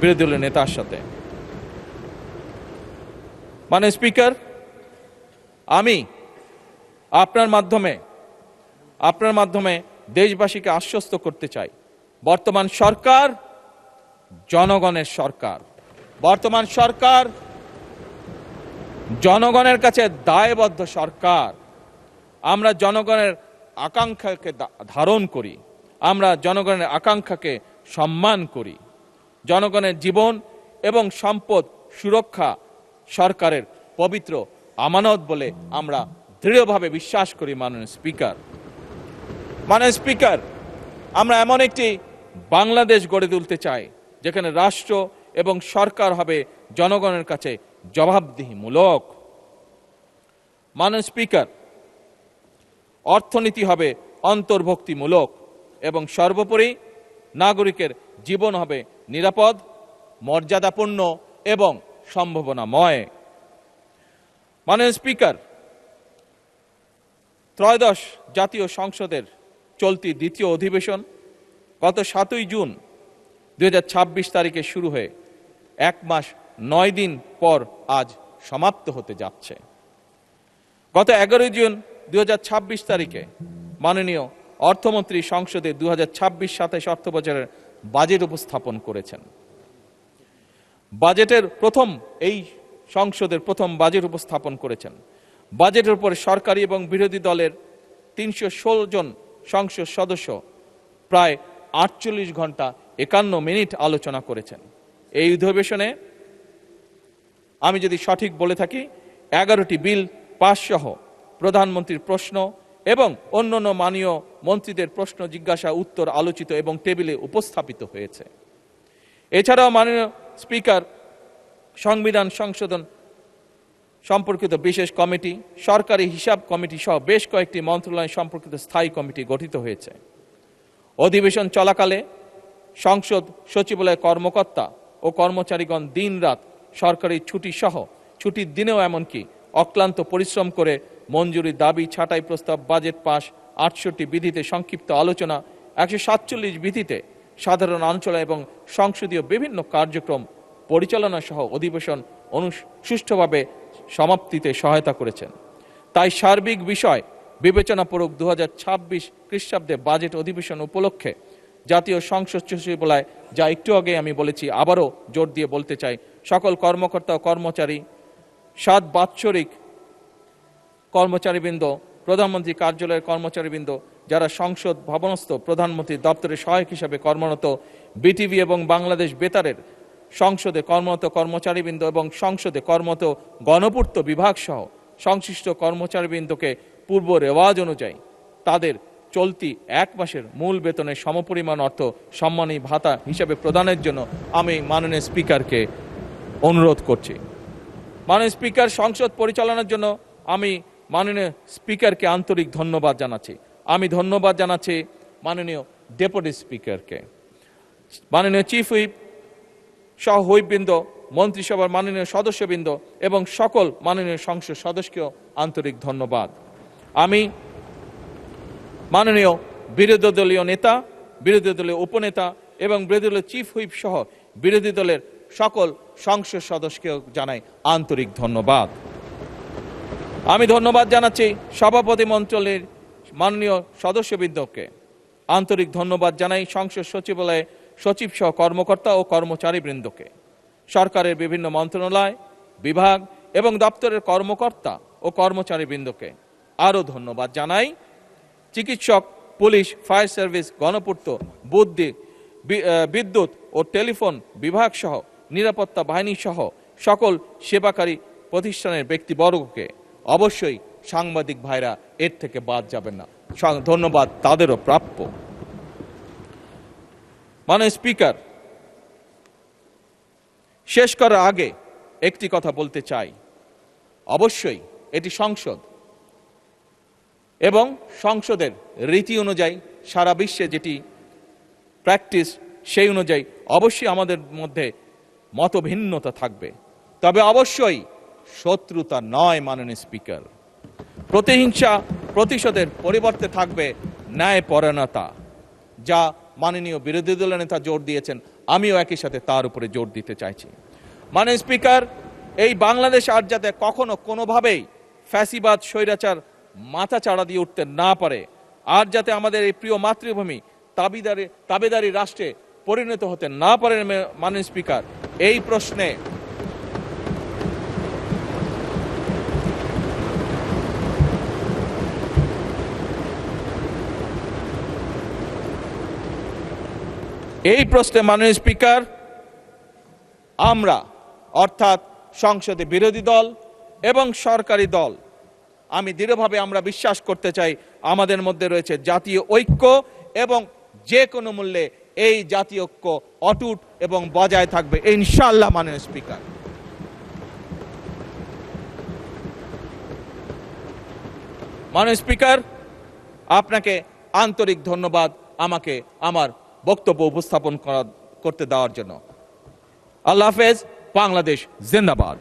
বিরোধী দলের নেতার সাথে। মাননীয় স্পিকার, আমি আপনার মাধ্যমে দেশবাসীকে আশ্বস্ত করতে চাই, বর্তমান সরকার জনগণের সরকার। বর্তমান সরকার জনগণের কাছে দায়বদ্ধ সরকার। আমরা জনগণের আকাঙ্ক্ষাকে ধারণ করি, আমরা জনগণের আকাঙ্ক্ষাকে সম্মান করি। জনগণের জীবন এবং সম্পদ সুরক্ষা সরকারের পবিত্র আমানত বলে আমরা দৃঢ়ভাবে বিশ্বাস করি। মাননীয় স্পিকার, আমরা এমন একটি বাংলাদেশ গড়ে তুলতে চাই যেখানে রাষ্ট্র এবং সরকার হবে জনগণের কাছে জবাবদিহিমূলক। মাননীয় স্পিকার, অর্থনীতি হবে অন্তর্ভুক্তিমূলক এবং সর্বোপরি নাগরিকের জীবন হবে নিরাপদ, মর্যাদাপূর্ণ এবং সম্ভাবনাময়। মাননীয় স্পিকার, ত্রয়োদশ জাতীয় সংসদের চলতি দ্বিতীয় অধিবেশন গত 7 জুন 2026 তারিখে শুরু হয়ে 1 মাস 9 দিন পর আজ সমাপ্ত হতে যাচ্ছে। গত 11 জুন 2026 তারিখে মাননীয় অর্থমন্ত্রী সংসদে 2026-27 অর্থবছরের বাজেট উপস্থাপন করেছেন। এই সংসদের প্রথম বাজেট উপস্থাপন করেছেন। বাজেটের উপর সরকারি এবং বিরোধী দলের 316 জন সংসদ সদস্য প্রায় 48 ঘন্টা 51 মিনিট আলোচনা করেছেন। এই অধিবেশনে আমি যদি সঠিক বলে থাকি 11টি বিল পাস সহ প্রধানমন্ত্রীর প্রশ্ন এবং অন্যান্য মাননীয় মন্ত্রীদের প্রশ্ন জিজ্ঞাসা উত্তর আলোচিত এবং টেবিলে উপস্থাপিত হয়েছে। এছাড়াও মাননীয় স্পিকার, সংবিধান সংশোধন সম্পর্কিত বিশেষ কমিটি, সরকারি হিসাব কমিটি সহ বেশ কয়েকটি মন্ত্রণালয় সম্পর্কিত স্থায়ী কমিটি গঠিত হয়েছে। অধিবেশন চলাকালে সংসদ সচিবালয়ের কর্মকর্তা ও কর্মচারীগণ দিনরাত সরকারি ছুটি সহ ছুটির দিনেও এমনকি অক্লান্ত পরিশ্রম করে মঞ্জুরির দাবি, ছাঁটাই প্রস্তাব, বাজেট পাস, 68 বিধিতে সংক্ষিপ্ত আলোচনা, 147 বিধিতে সাধারণ আলোচনা এবং সংসদীয় বিভিন্ন কার্যক্রম পরিচালনা সহ অধিবেশন সুষ্ঠুভাবে সমাপ্তিতে সহায়তা করেছেন। তাই সার্বিক বিষয় বিবেচনাপূর্বক 2026 খ্রিস্টাব্দে বাজেট অধিবেশন উপলক্ষে জাতীয় সংসদ সচিবালয়, যা একটু আগে আমি বলেছি, আবারও জোর দিয়ে বলতে চাই, সকল কর্মকর্তা ও কর্মচারী, 7 বাৎসরিক কর্মচারীবৃন্দ, প্রধানমন্ত্রী কার্যালয়ের কর্মচারীবৃন্দ, যারা সংসদ ভবনস্থ প্রধানমন্ত্রীর দপ্তরে সহায়ক হিসাবে কর্মরত, বিটিভি এবং বাংলাদেশ বেতারের সংসদে কর্মরত কর্মচারীবৃন্দ এবং সংসদে কর্মরত গণপূর্ত বিভাগ সহ সংশ্লিষ্ট কর্মচারীবৃন্দকে পূর্ব রেওয়াজ অনুযায়ী তাদের চলতি 1 মাসের মূল বেতনের সমপরিমাণ অর্থ সম্মানী ভাতা হিসাবে প্রদানের জন্য আমি মাননীয় স্পিকারকে অনুরোধ করছি। মাননীয় স্পিকার, সংসদ পরিচালনার জন্য আমি মাননীয় স্পিকারকে আন্তরিক ধন্যবাদ জানাচ্ছি। আমি ধন্যবাদ জানাচ্ছি মাননীয় ডেপুটি স্পিকারকে, মাননীয় চিফ হুইপ সহ হুইপবৃন্দ, মন্ত্রিসভার মাননীয় সদস্যবৃন্দ এবং সকল মাননীয় সংসদ সদস্যকেও আন্তরিক ধন্যবাদ। আমি মাননীয় বিরোধী দলীয় নেতা, বিরোধী দলীয় উপনেতা এবং বিরোধী দলীয় চিফ হুইপ সহ বিরোধী দলের সকল সংসদ সদস্যকেও জানাই আন্তরিক ধন্যবাদ। আমি ধন্যবাদ জানাচ্ছি সভাপতি মণ্ডলীর মাননীয় সদস্যবৃন্দকে, আন্তরিক ধন্যবাদ জানাই সংসদ সচিবালয়ে সচিব সহ কর্মকর্তা ও কর্মচারীবৃন্দকে, সরকারের বিভিন্ন মন্ত্রণালয়, বিভাগ এবং দপ্তরের কর্মকর্তা ও কর্মচারীবৃন্দকে। আরও ধন্যবাদ জানাই চিকিৎসক, পুলিশ, ফায়ার সার্ভিস, গণপূর্ত, বিদ্যুৎ ও টেলিফোন বিভাগ সহ নিরাপত্তা বাহিনী সহ সকল সেবাকারী প্রতিষ্ঠানের ব্যক্তিবর্গকে। অবশ্যই সাংবাদিক ভাইরা এর থেকে বাদ যাবেন না, ধন্যবাদ তাদেরও প্রাপ্য। মাননীয় স্পিকার, শেষ করার আগে একটি কথা বলতে চাই। অবশ্যই এটি সংসদ এবং সংসদের রীতি অনুযায়ী সারা বিশ্বে যেটি প্র্যাকটিস, সেই অনুযায়ী অবশ্যই আমাদের মধ্যে মতভিন্নতা থাকবে, তবে অবশ্যই শত্রুতা নয়। মাননীয় স্পিকার, প্রতিহিংসা প্রতিশোধের পরিবর্তে থাকবে ন্যায়পরায়ণতা, যা মাননীয় বিরোধী দলের নেতা জোর দিয়েছেন, আমিও একই সাথে তার উপরে জোর দিতে চাইছি। মাননীয় স্পিকার, এই বাংলাদেশ আর যাতে কখনো কোনোভাবেই ফ্যাসিবাদ, স্বৈরাচার মাথা চাড়া দিয়ে উঠতে না পারে, আর যাতে আমাদের এই প্রিয় মাতৃভূমি তাবেদারি রাষ্ট্রে পরিণত হতে না পারে, মাননীয় স্পিকার, এই প্রশ্নে এই প্রশ্নে মাননীয় স্পিকার, আমরা অর্থাৎ সংসদে বিরোধী দল এবং সরকারি দল, আমি দৃঢ়ভাবে আমরা বিশ্বাস করতে চাই আমাদের মধ্যে রয়েছে জাতীয় ঐক্য এবং যে কোনো মূল্যে এই জাতীয় ঐক্য অটুট এবং বজায় থাকবে ইনশাআল্লাহ। মাননীয় স্পিকার, মাননীয় স্পিকার, আপনাকে আন্তরিক ধন্যবাদ আমাকে আমার বক্তব্য উপস্থাপন করতে দেওয়ার জন্য। আল্লাহ হাফেজ। বাংলাদেশ জিন্দাবাদ।